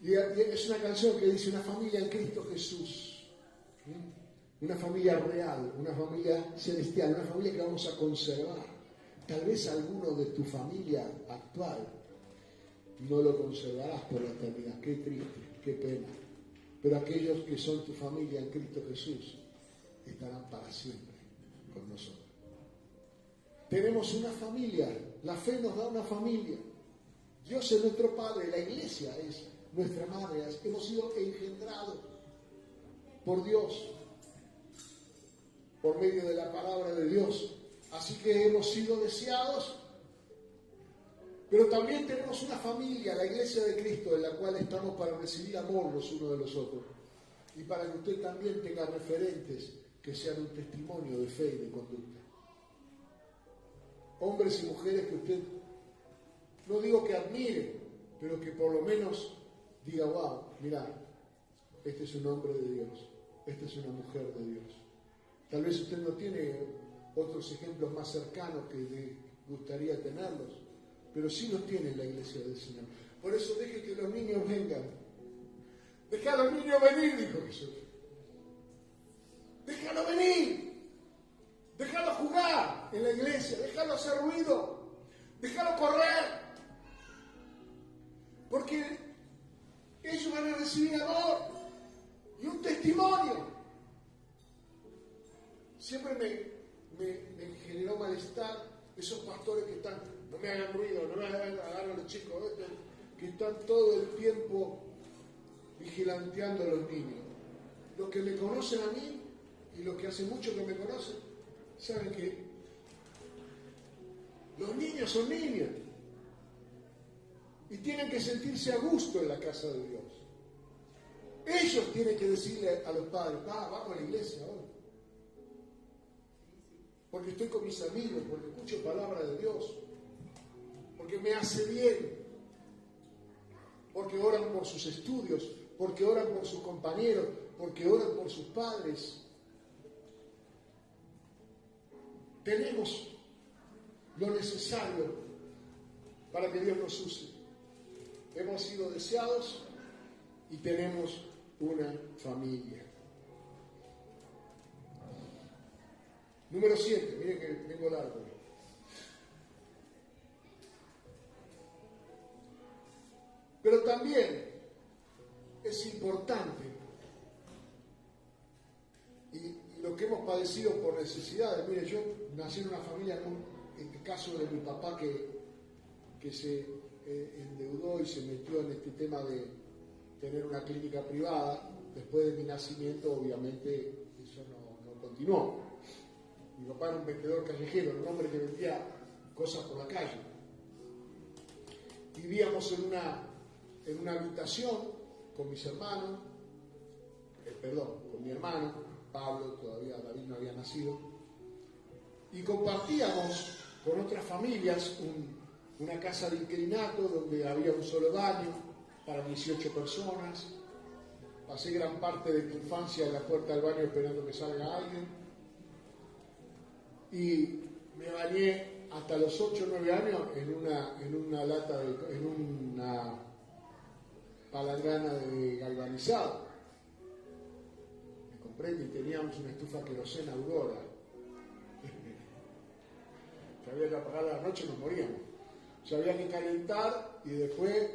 Y es una canción que dice: una familia en Cristo Jesús. Una familia real, una familia celestial, una familia que vamos a conservar. Tal vez alguno de tu familia actual no lo conservarás por la eternidad. Qué triste, qué pena. Pero aquellos que son tu familia en Cristo Jesús estarán para siempre con nosotros. Tenemos una familia, la fe nos da una familia. Dios es nuestro Padre, la iglesia es nuestra madre. Hemos sido engendrados por Dios, por medio de la palabra de Dios. Así que hemos sido deseados, pero también tenemos una familia, la iglesia de Cristo, en la cual estamos para recibir amor los unos de los otros. Y para que usted también tenga referentes que sean un testimonio de fe y de conducta. Hombres y mujeres que usted, no digo que admire, pero que por lo menos diga: wow, mirá, este es un hombre de Dios, esta es una mujer de Dios. Tal vez usted no tiene otros ejemplos más cercanos que le gustaría tenerlos, pero sí los tiene en la iglesia del Señor. Por eso deje que los niños vengan. Deja a los niños venir, dijo Jesús. Déjalo venir. Déjalo jugar en la iglesia. Déjalo hacer ruido. Déjalo correr. Porque ellos van a recibir amor y un testimonio. Siempre me generó malestar esos pastores que están: no me hagan ruido, no me hagan a los chicos, que están todo el tiempo vigilanteando a los niños. Los que me conocen a mí y los que hace mucho que me conocen, saben que los niños son niños y tienen que sentirse a gusto en la casa de Dios. Ellos tienen que decirle a los padres: vamos a la iglesia ahora. porque estoy con mis amigos, porque escucho palabra de Dios, porque me hace bien, porque oran por sus estudios, porque oran por sus compañeros, porque oran por sus padres. Tenemos lo necesario para que Dios nos use. Hemos sido deseados y tenemos una familia. Número 7, miren que tengo largo. Pero también es importante, y lo que hemos padecido por necesidades, mire, yo nací en una familia, en el caso de mi papá que se endeudó y se metió en este tema de tener una clínica privada. Después de mi nacimiento, obviamente, eso no continuó. Mi papá era un vendedor callejero, un hombre que vendía cosas por la calle. Vivíamos en una habitación con mis hermanos, con mi hermano, Pablo, todavía David no había nacido, y compartíamos con otras familias una casa de inquilinato donde había un solo baño para 18 personas. Pasé gran parte de mi infancia en la puerta del baño esperando que salga alguien. Y me bañé hasta los 8 o 9 años en una palangana de galvanizado. ¿Me comprende? Y teníamos una estufa querosena Aurora. Que había que apagar a la noche y nos moríamos. O sea, había que calentar y después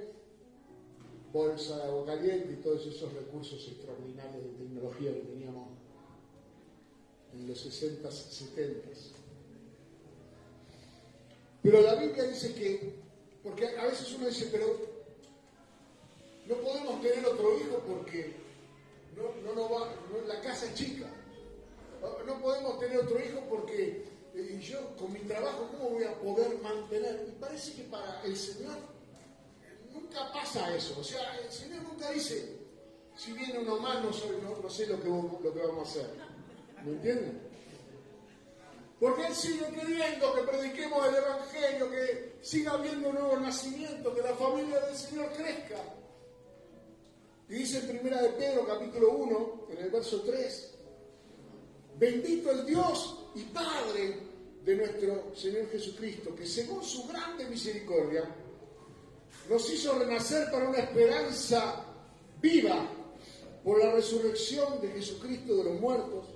bolsa de agua caliente y todos esos recursos extraordinarios de tecnología que teníamos en los 60s, 70s. Pero la Biblia dice que, porque a veces uno dice, pero no podemos tener otro hijo porque la casa es chica. No podemos tener otro hijo porque yo con mi trabajo, ¿cómo voy a poder mantener? Y parece que para el Señor nunca pasa eso. O sea, el Señor nunca dice, si viene uno más, no sé lo que vamos a hacer. ¿Me entienden? Porque Él sigue queriendo que prediquemos el Evangelio, que siga habiendo nuevos nacimientos, que la familia del Señor crezca. Y dice en 1 de Pedro, capítulo 1, en el verso 3, bendito el Dios y Padre de nuestro Señor Jesucristo, que según su grande misericordia nos hizo renacer para una esperanza viva por la resurrección de Jesucristo de los muertos,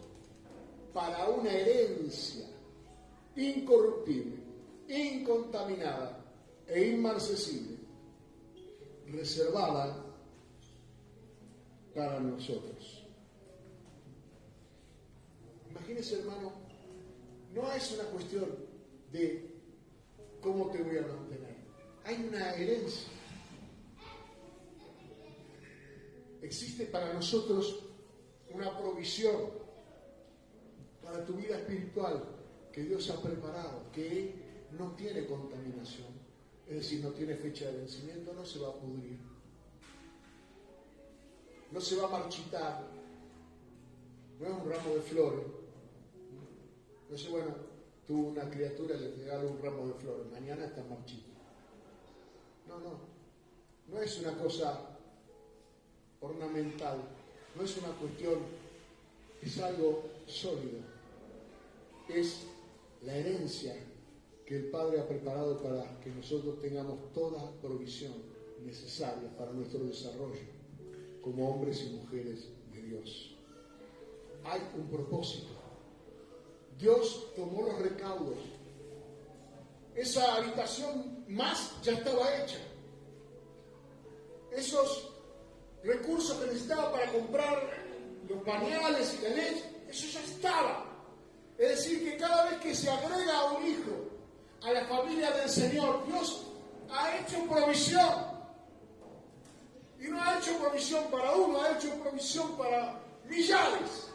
para una herencia incorruptible, incontaminada e inmarcesible, reservada para nosotros. Imagínese, hermano, no es una cuestión de cómo te voy a mantener. Hay una herencia. Existe para nosotros una provisión para tu vida espiritual que Dios ha preparado, que no tiene contaminación, es decir, no tiene fecha de vencimiento, no se va a pudrir, no se va a marchitar, no es un ramo de flores. No sé, bueno, tuvo una criatura, le regaló un ramo de flores, mañana está marchito. No es una cosa ornamental, no es una cuestión, es algo sólido, es la herencia que el Padre ha preparado para que nosotros tengamos toda provisión necesaria para nuestro desarrollo como hombres y mujeres de Dios. Hay un propósito. Dios tomó los recaudos. Esa habitación más ya estaba hecha. Esos recursos que necesitaba para comprar los pañales y la leche, eso ya estaba. Es decir, que cada vez que se agrega un hijo a la familia del Señor, Dios ha hecho provisión. Y no ha hecho provisión para uno, ha hecho provisión para millares.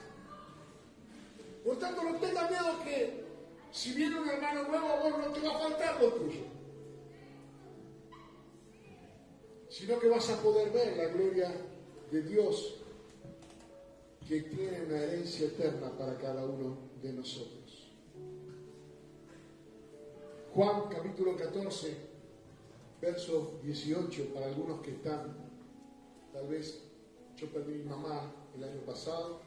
Por tanto, no tenga miedo que si viene un hermano nuevo, a vos no te va a faltar lo tuyo. Sino que vas a poder ver la gloria de Dios, que tiene una herencia eterna para cada uno de nosotros. Juan capítulo 14, verso 18, para algunos que están, tal vez yo perdí a mi mamá el año pasado,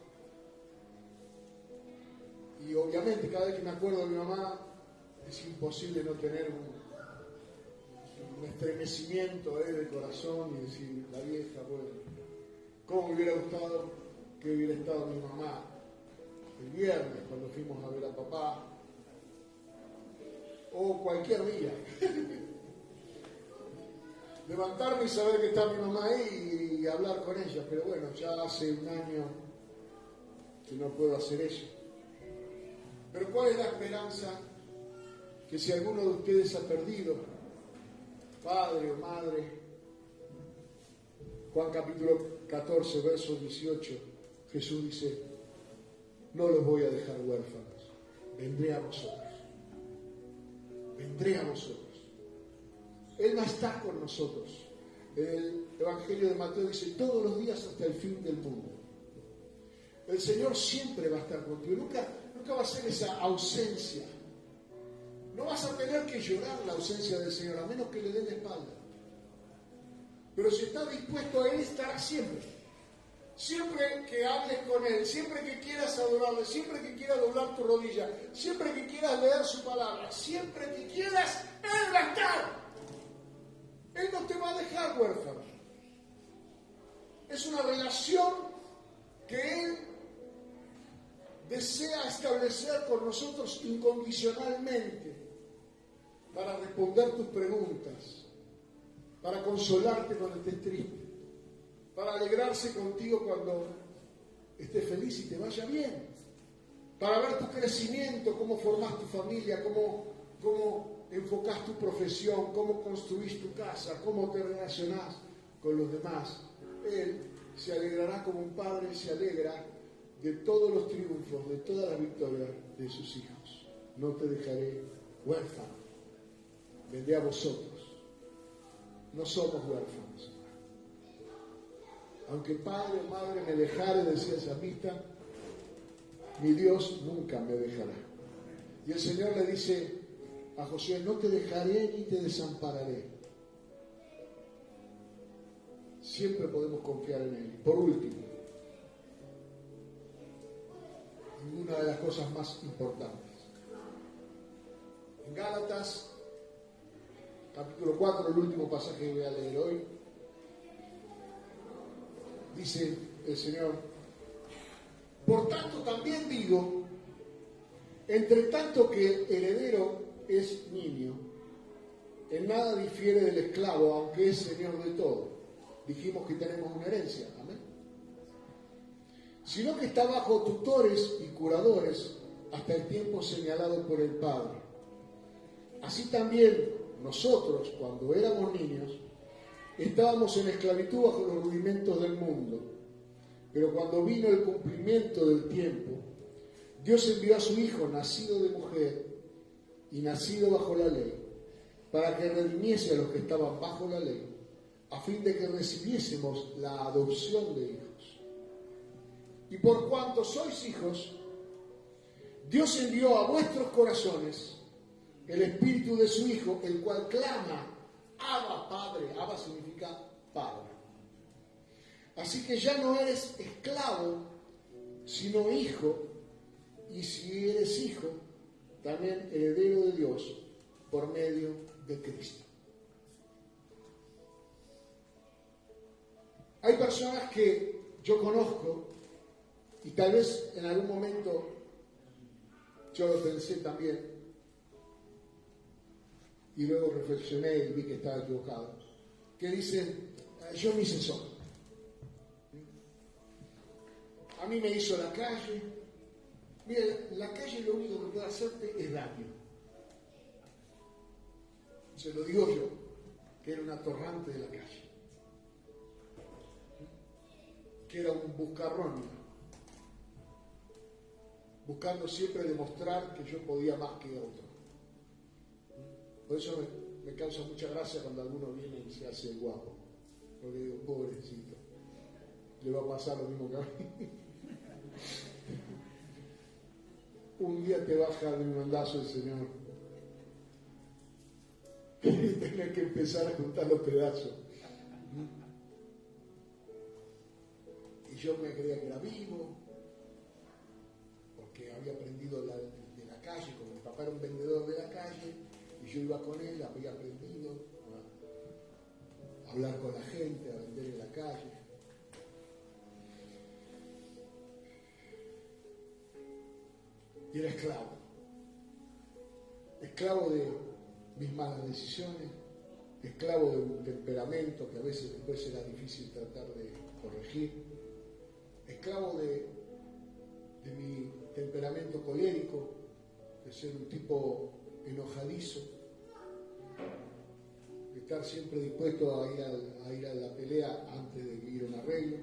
y obviamente cada vez que me acuerdo de mi mamá es imposible no tener un estremecimiento de corazón y decir, la vieja, bueno, ¿cómo me hubiera gustado que hubiera estado mi mamá el viernes cuando fuimos a ver a papá? O cualquier día. Levantarme y saber que está mi mamá ahí y hablar con ella, pero bueno, ya hace un año que no puedo hacer eso. Pero ¿cuál es la esperanza? Que si alguno de ustedes ha perdido padre o madre, Juan capítulo 14, verso 18, Jesús dice, no los voy a dejar huérfanos, vendré a vosotros. Vendré a vosotros. Él va a estar con nosotros. El Evangelio de Mateo dice, todos los días hasta el fin del mundo. El Señor siempre va a estar contigo. Nunca va a ser esa ausencia. No vas a tener que llorar la ausencia del Señor, a menos que le den la espalda. Pero si estás dispuesto, Él estará siempre. Siempre que hables con Él, siempre que quieras adorarle, siempre que quieras doblar tu rodilla, siempre que quieras leer su palabra, siempre que quieras, Él va a estar. Él no te va a dejar huérfano. Es una relación que Él desea establecer con nosotros incondicionalmente para responder tus preguntas, para consolarte cuando estés triste, para alegrarse contigo cuando estés feliz y te vaya bien, para ver tu crecimiento, cómo formás tu familia, cómo enfocás tu profesión, cómo construís tu casa, cómo te relacionás con los demás. Él se alegrará como un padre se alegra de todos los triunfos, de todas las victorias de sus hijos. No te dejaré huérfano, vendré a vosotros. No somos huérfanos. Aunque padre o madre me dejare, decía el salmista, mi Dios nunca me dejará. Y el Señor le dice a Josué, no te dejaré ni te desampararé. Siempre podemos confiar en Él. Por último, y una de las cosas más importantes. En Gálatas, capítulo 4, el último pasaje que voy a leer hoy, dice el Señor, por tanto también digo, entre tanto que el heredero es niño, en nada difiere del esclavo, aunque es señor de todo. Dijimos que tenemos una herencia, amén. Sino que está bajo tutores y curadores hasta el tiempo señalado por el Padre. Así también nosotros, cuando éramos niños, estábamos en esclavitud bajo los rudimentos del mundo, pero cuando vino el cumplimiento del tiempo, Dios envió a su Hijo, nacido de mujer y nacido bajo la ley, para que redimiese a los que estaban bajo la ley, a fin de que recibiésemos la adopción de hijos. Y por cuanto sois hijos, Dios envió a vuestros corazones el Espíritu de su Hijo, el cual clama, Abba, Padre. Abba significa Padre. Así que ya no eres esclavo, sino hijo, y si eres hijo, también heredero de Dios por medio de Cristo. Hay personas que yo conozco, y tal vez en algún momento yo lo pensé también, y luego reflexioné y vi que estaba equivocado, que dicen, yo me hice solo. A mí me hizo la calle. Mira, la calle lo único que puede hacerte es daño. Se lo digo yo, que era un atorrante de la calle. Que era un buscarrón. Buscando siempre demostrar que yo podía más que otro. Por eso me causa mucha gracia cuando alguno viene y se hace el guapo. Porque digo, pobrecito, le va a pasar lo mismo que a mí. Un día te baja de un mandazo el Señor y tener que empezar a juntar los pedazos. Y yo me creía que era vivo, porque había aprendido de la calle, como mi papá era un vendedor de la calle, y yo iba con él, había aprendido a hablar con la gente, a vender en la calle. Y era esclavo de mis malas decisiones, esclavo de un temperamento que a veces después era difícil tratar de corregir, esclavo de mi temperamento colérico, de ser un tipo enojadizo, de estar siempre dispuesto a ir a la pelea antes de ir a un arreglo,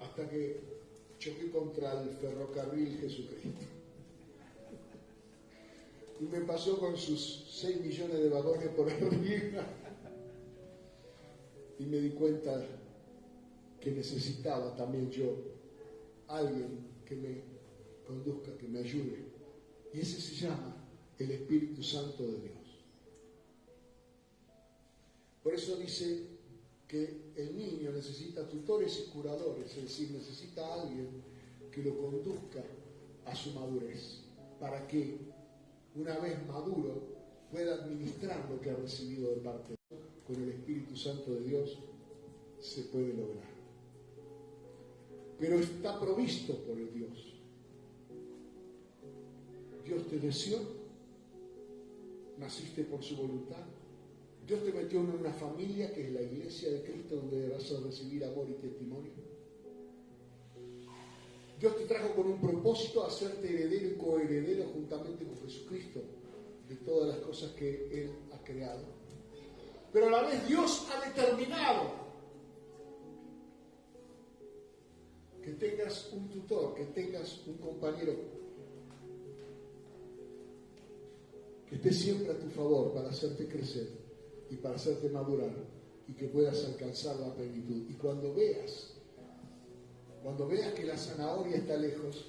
hasta que choqué contra el ferrocarril Jesucristo. Y me pasó con sus 6 millones de vagones por arriba. Y me di cuenta que necesitaba también yo alguien que me conduzca, que me ayude. Y ese se llama el Espíritu Santo de Dios. Por eso dice que el niño necesita tutores y curadores, es decir, necesita a alguien que lo conduzca a su madurez, para que una vez maduro pueda administrar lo que ha recibido de parte de Dios. Con el Espíritu Santo de Dios se puede lograr. Pero está provisto por el Dios. Dios te deseó, naciste por su voluntad. Dios te metió en una familia que es la iglesia de Cristo, donde vas a recibir amor y testimonio. Dios te trajo con un propósito, hacerte heredero y coheredero juntamente con Jesucristo de todas las cosas que Él ha creado. Pero a la vez Dios ha determinado que tengas un tutor, que tengas un compañero que esté siempre a tu favor para hacerte crecer y para hacerte madurar y que puedas alcanzar la plenitud. Y cuando veas que la zanahoria está lejos,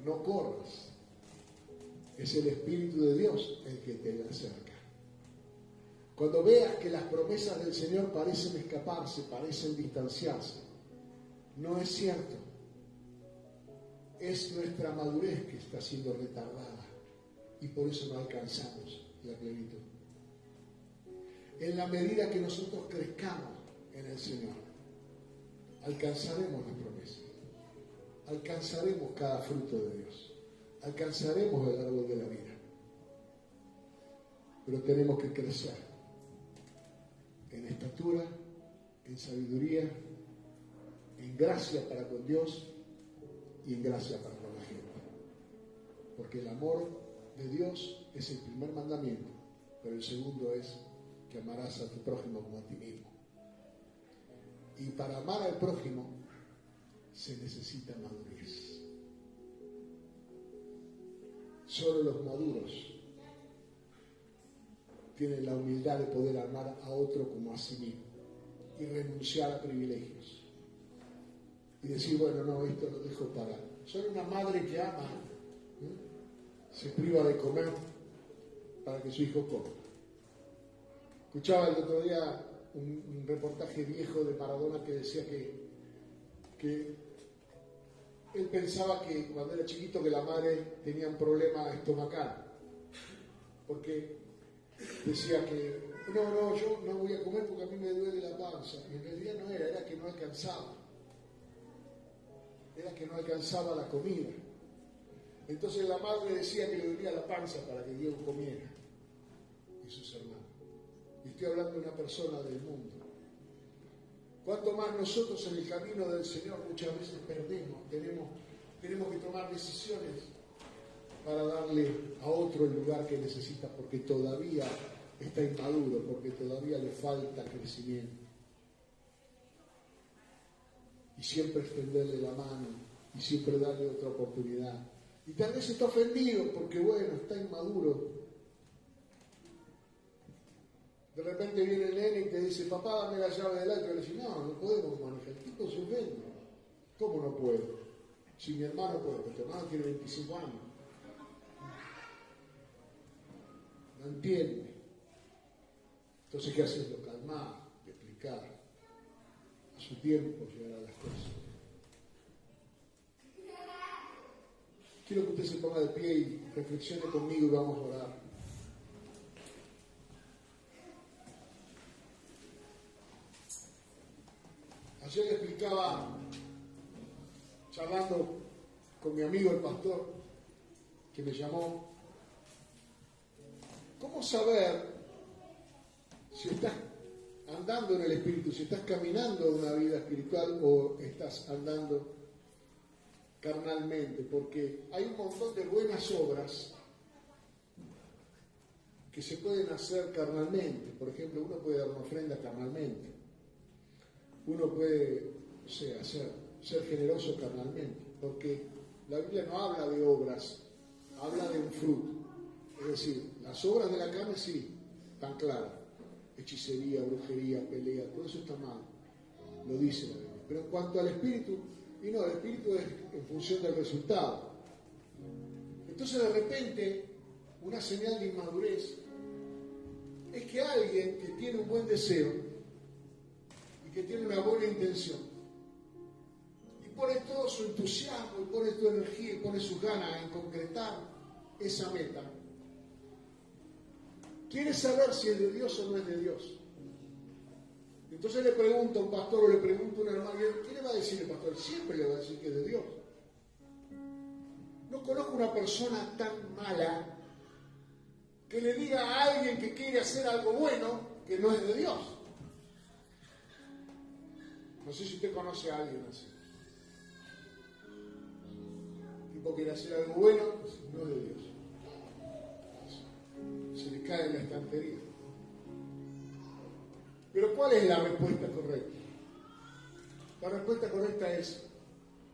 no corras. Es el Espíritu de Dios el que te acerca. Cuando veas que las promesas del Señor parecen escaparse, parecen distanciarse, no es cierto. Es nuestra madurez que está siendo retardada y por eso no alcanzamos la plenitud. En la medida que nosotros crezcamos en el Señor, alcanzaremos las promesas, alcanzaremos cada fruto de Dios, alcanzaremos el árbol de la vida. Pero tenemos que crecer en estatura, en sabiduría, en gracia para con Dios y en gracia para con la gente. Porque el amor de Dios es el primer mandamiento, pero el segundo es que amarás a tu prójimo como a ti mismo. Y para amar al prójimo se necesita madurez. Solo los maduros tienen la humildad de poder amar a otro como a sí mismo y renunciar a privilegios. Y decir, bueno, no, esto lo dejo para... Solo una madre que ama se priva de comer para que su hijo coma. Escuchaba el otro día un reportaje viejo de Maradona que decía que él pensaba que cuando era chiquito que la madre tenía un problema estomacal, porque decía que yo no voy a comer porque a mí me duele la panza, y en realidad no era que no alcanzaba la comida. Entonces la madre decía que le dolía la panza para que Dios comiera y sus hermanos. Y estoy hablando de una persona del mundo. Cuanto más nosotros en el camino del Señor muchas veces perdemos, tenemos que tomar decisiones para darle a otro el lugar que necesita, porque todavía está inmaduro, porque todavía le falta crecimiento. Y siempre extenderle la mano, y siempre darle otra oportunidad. Y tal vez está ofendido porque, bueno, está inmaduro. De repente viene el nene y te dice, papá, dame la llave del auto. Y le dice, no podemos manejar. El tipo se ofende. ¿Cómo no puedo? Si mi hermano puede, porque tu hermano tiene 25 años. no entiende. Entonces, ¿qué haces? Lo calmás, de explicar. A su tiempo llegarán las cosas. Quiero que usted se ponga de pie y reflexione conmigo y vamos a orar. Ayer le explicaba, charlando con mi amigo el pastor, que me llamó, ¿cómo saber si estás andando en el Espíritu, si estás caminando una vida espiritual o estás andando carnalmente? Porque hay un montón de buenas obras que se pueden hacer carnalmente. Por ejemplo, uno puede dar una ofrenda carnalmente. Uno puede, ser generoso carnalmente. Porque la Biblia no habla de obras, habla de un fruto. Es decir, las obras de la carne sí, están claras. Hechicería, brujería, pelea, todo eso está mal. Lo dice la Biblia. Pero en cuanto al Espíritu, y no, el Espíritu es en función del resultado. Entonces, de repente, una señal de inmadurez es que alguien que tiene un buen deseo y que tiene una buena intención y pone todo su entusiasmo y pone toda energía y pone sus ganas en concretar esa meta, quiere saber si es de Dios o no es de Dios. Entonces le pregunta a un pastor o le pregunta a un hermano, ¿qué le va a decir el pastor? Siempre le va a decir que es de Dios. No conozco una persona tan mala que le diga a alguien que quiere hacer algo bueno que no es de Dios. No sé si usted conoce a alguien así. El tipo quiere hacer algo bueno, pues no es de Dios. Se le cae en la estantería. Pero ¿cuál es la respuesta correcta? La respuesta correcta es,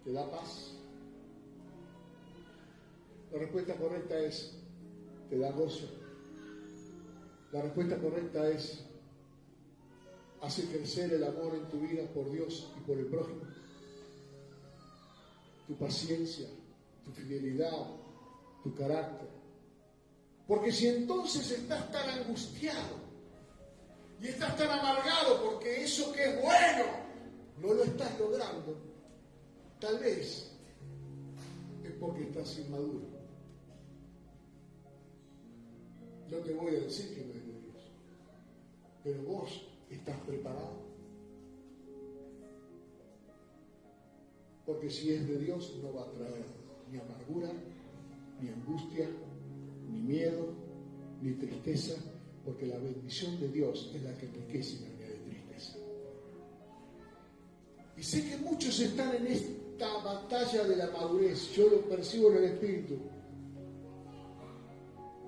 ¿te da paz? La respuesta correcta es, ¿te da gozo? La respuesta correcta es, ¿hace crecer el amor en tu vida por Dios y por el prójimo? Tu paciencia, tu fidelidad, tu carácter. Porque si entonces estás tan angustiado y estás tan amargado porque eso que es bueno no lo estás logrando, tal vez es porque estás inmaduro. Yo te voy a decir que no es de Dios, pero vos estás preparado. Porque si es de Dios no va a traer ni amargura, ni angustia, ni miedo, ni tristeza, porque la bendición de Dios es la que enriquece y no añade tristeza. Y sé que muchos están en esta batalla de la madurez, yo lo percibo en el Espíritu,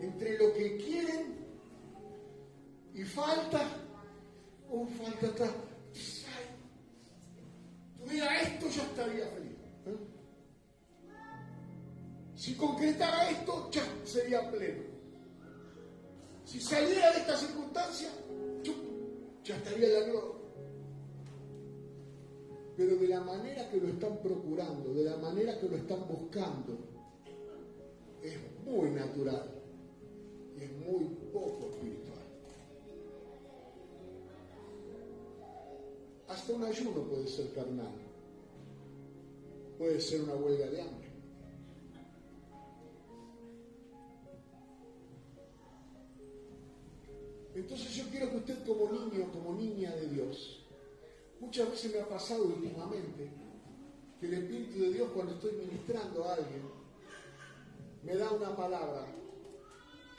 entre lo que quieren y falta, falta atrás. Si tuviera esto, ya estaría feliz. Si concretara esto, ya sería pleno. Si saliera de esta circunstancia, ya estaría en la gloria. Pero de la manera que lo están procurando, de la manera que lo están buscando, es muy natural y es muy poco espiritual. Hasta un ayuno puede ser carnal, puede ser una huelga de hambre. Entonces yo quiero que usted como niño, como niña de Dios, muchas veces me ha pasado últimamente que el Espíritu de Dios, cuando estoy ministrando a alguien, me da una palabra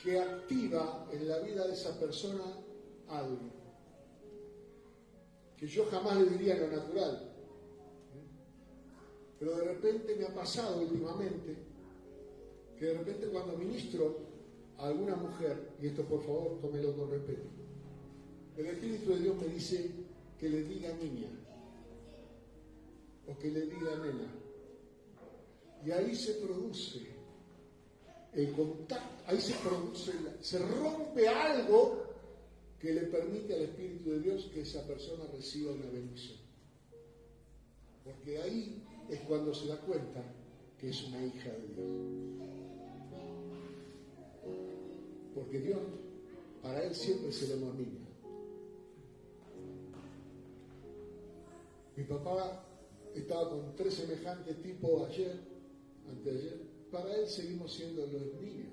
que activa en la vida de esa persona algo que yo jamás le diría lo natural. Pero de repente me ha pasado últimamente que de repente cuando ministro a alguna mujer, y esto por favor tómelo con respeto, el Espíritu de Dios me dice que le diga niña o que le diga nena, y ahí se produce el contacto, ahí se produce, se rompe algo que le permite al Espíritu de Dios que esa persona reciba una bendición, porque ahí es cuando se da cuenta que es una hija de Dios. Porque Dios Para Él siempre seremos niños. Mi papá estaba con 3 semejantes tipos ayer, anteayer. Para Él seguimos siendo los niños.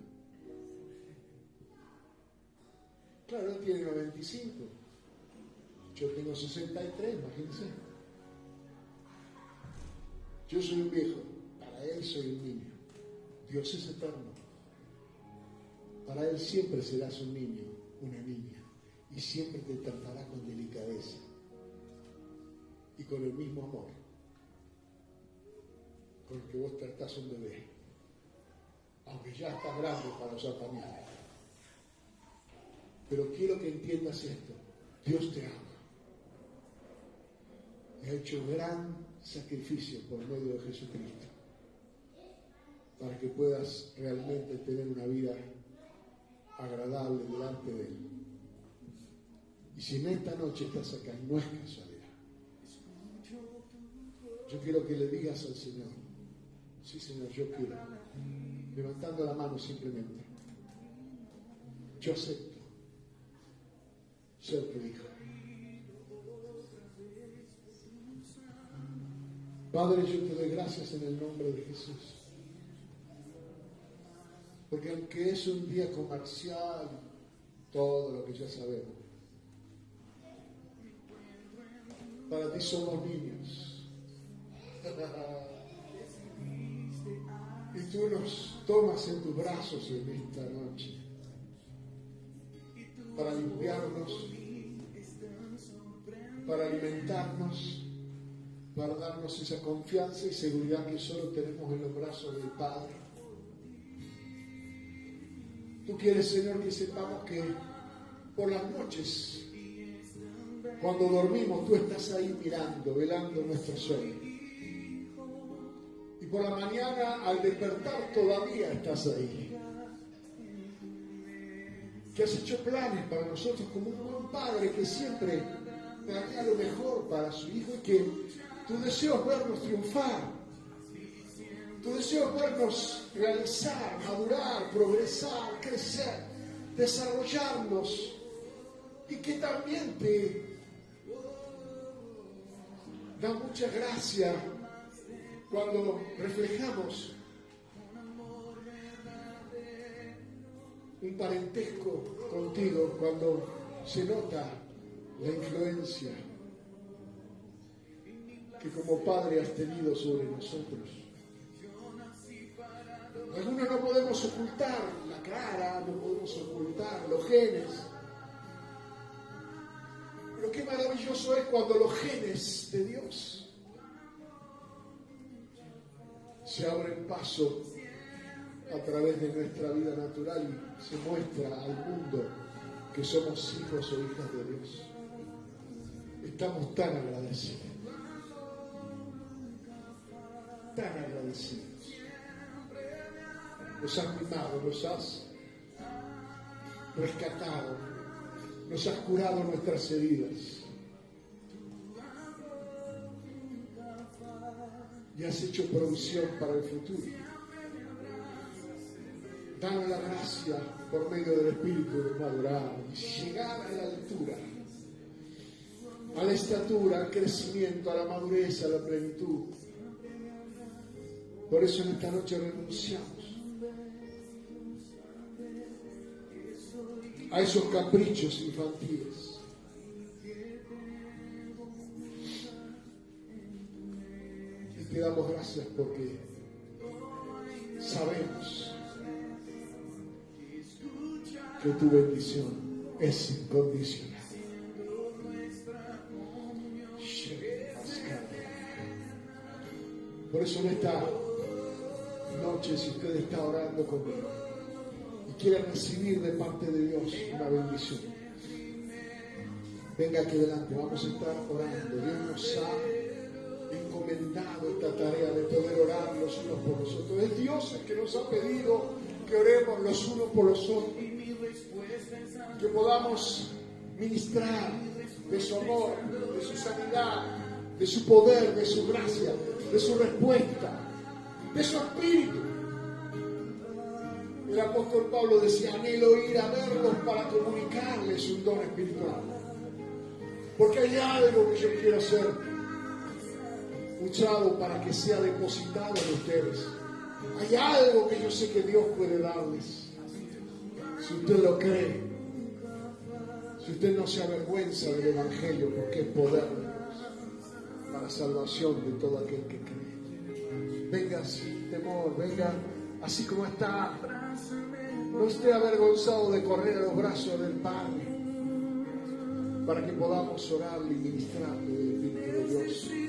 Claro, Él tiene 95. Yo tengo 63, imagínense. Yo soy un viejo. Para Él soy un niño. Dios es eterno. Para Él siempre serás un niño, una niña. Y siempre te tratará con delicadeza. Y con el mismo amor con el que vos tratás a un bebé, aunque ya estás grande para usar pañales. Pero quiero que entiendas esto: Dios te ama y ha hecho gran sacrificio por medio de Jesucristo para que puedas realmente tener una vida agradable delante de Él. Y si en esta noche estás acá, no es casualidad. Yo quiero que le digas al Señor: sí, Señor, yo quiero. Levantando la mano simplemente. Yo acepto ser tu hijo. Padre, yo te doy gracias en el nombre de Jesús. Porque aunque es un día comercial, todo lo que ya sabemos, para ti somos niños. Y tú nos tomas en tus brazos en esta noche para limpiarnos, para alimentarnos, para darnos esa confianza y seguridad que solo tenemos en los brazos del Padre. Tú quieres, Señor, que sepamos que por las noches, cuando dormimos, tú estás ahí mirando, velando nuestro sueño. Y por la mañana, al despertar, todavía estás ahí. Que has hecho planes para nosotros como un buen padre que siempre planea lo mejor para su hijo y que tu deseo es vernos triunfar. Tu deseo es vernos realizar, madurar, progresar, crecer, desarrollarnos. Y que también te da mucha gracia cuando reflejamos un parentesco contigo, cuando se nota la influencia que como Padre has tenido sobre nosotros. Algunos no podemos ocultar la cara, no podemos ocultar los genes. Pero qué maravilloso es cuando los genes de Dios se abren paso a través de nuestra vida natural y se muestra al mundo que somos hijos o hijas de Dios. Estamos tan agradecidos. Tan agradecidos. Nos has mimado, nos has rescatado, nos has curado nuestras heridas. Y has hecho provisión para el futuro. Danos la gracia por medio del Espíritu de madurar y llegar a la altura, a la estatura, al crecimiento, a la madurez, a la plenitud. Por eso en esta noche renunciamos a esos caprichos infantiles. Y te damos gracias porque sabemos que tu bendición es incondicional. Por eso en esta noche, si usted está orando conmigo y quiere recibir de parte de Dios una bendición, venga aquí delante, vamos a estar orando. Dios nos ha encomendado esta tarea de poder orar los unos por los otros. Es Dios el que nos ha pedido que oremos los unos por los otros, que podamos ministrar de su amor, de su sanidad, de su poder, de su gracia, de su respuesta, de su espíritu. El apóstol Pablo decía, anhelo ir a verlos para comunicarles un don espiritual. Porque hay algo que yo quiero hacer usado para que sea depositado en ustedes. Hay algo que yo sé que Dios puede darles. Si usted lo cree, si usted no se avergüenza del Evangelio, porque es poder de Dios para salvación de todo aquel que cree. Venga sin temor, venga así como está. No esté avergonzado de correr a los brazos del Padre para que podamos orarle y ministrarle del Espíritu de Dios.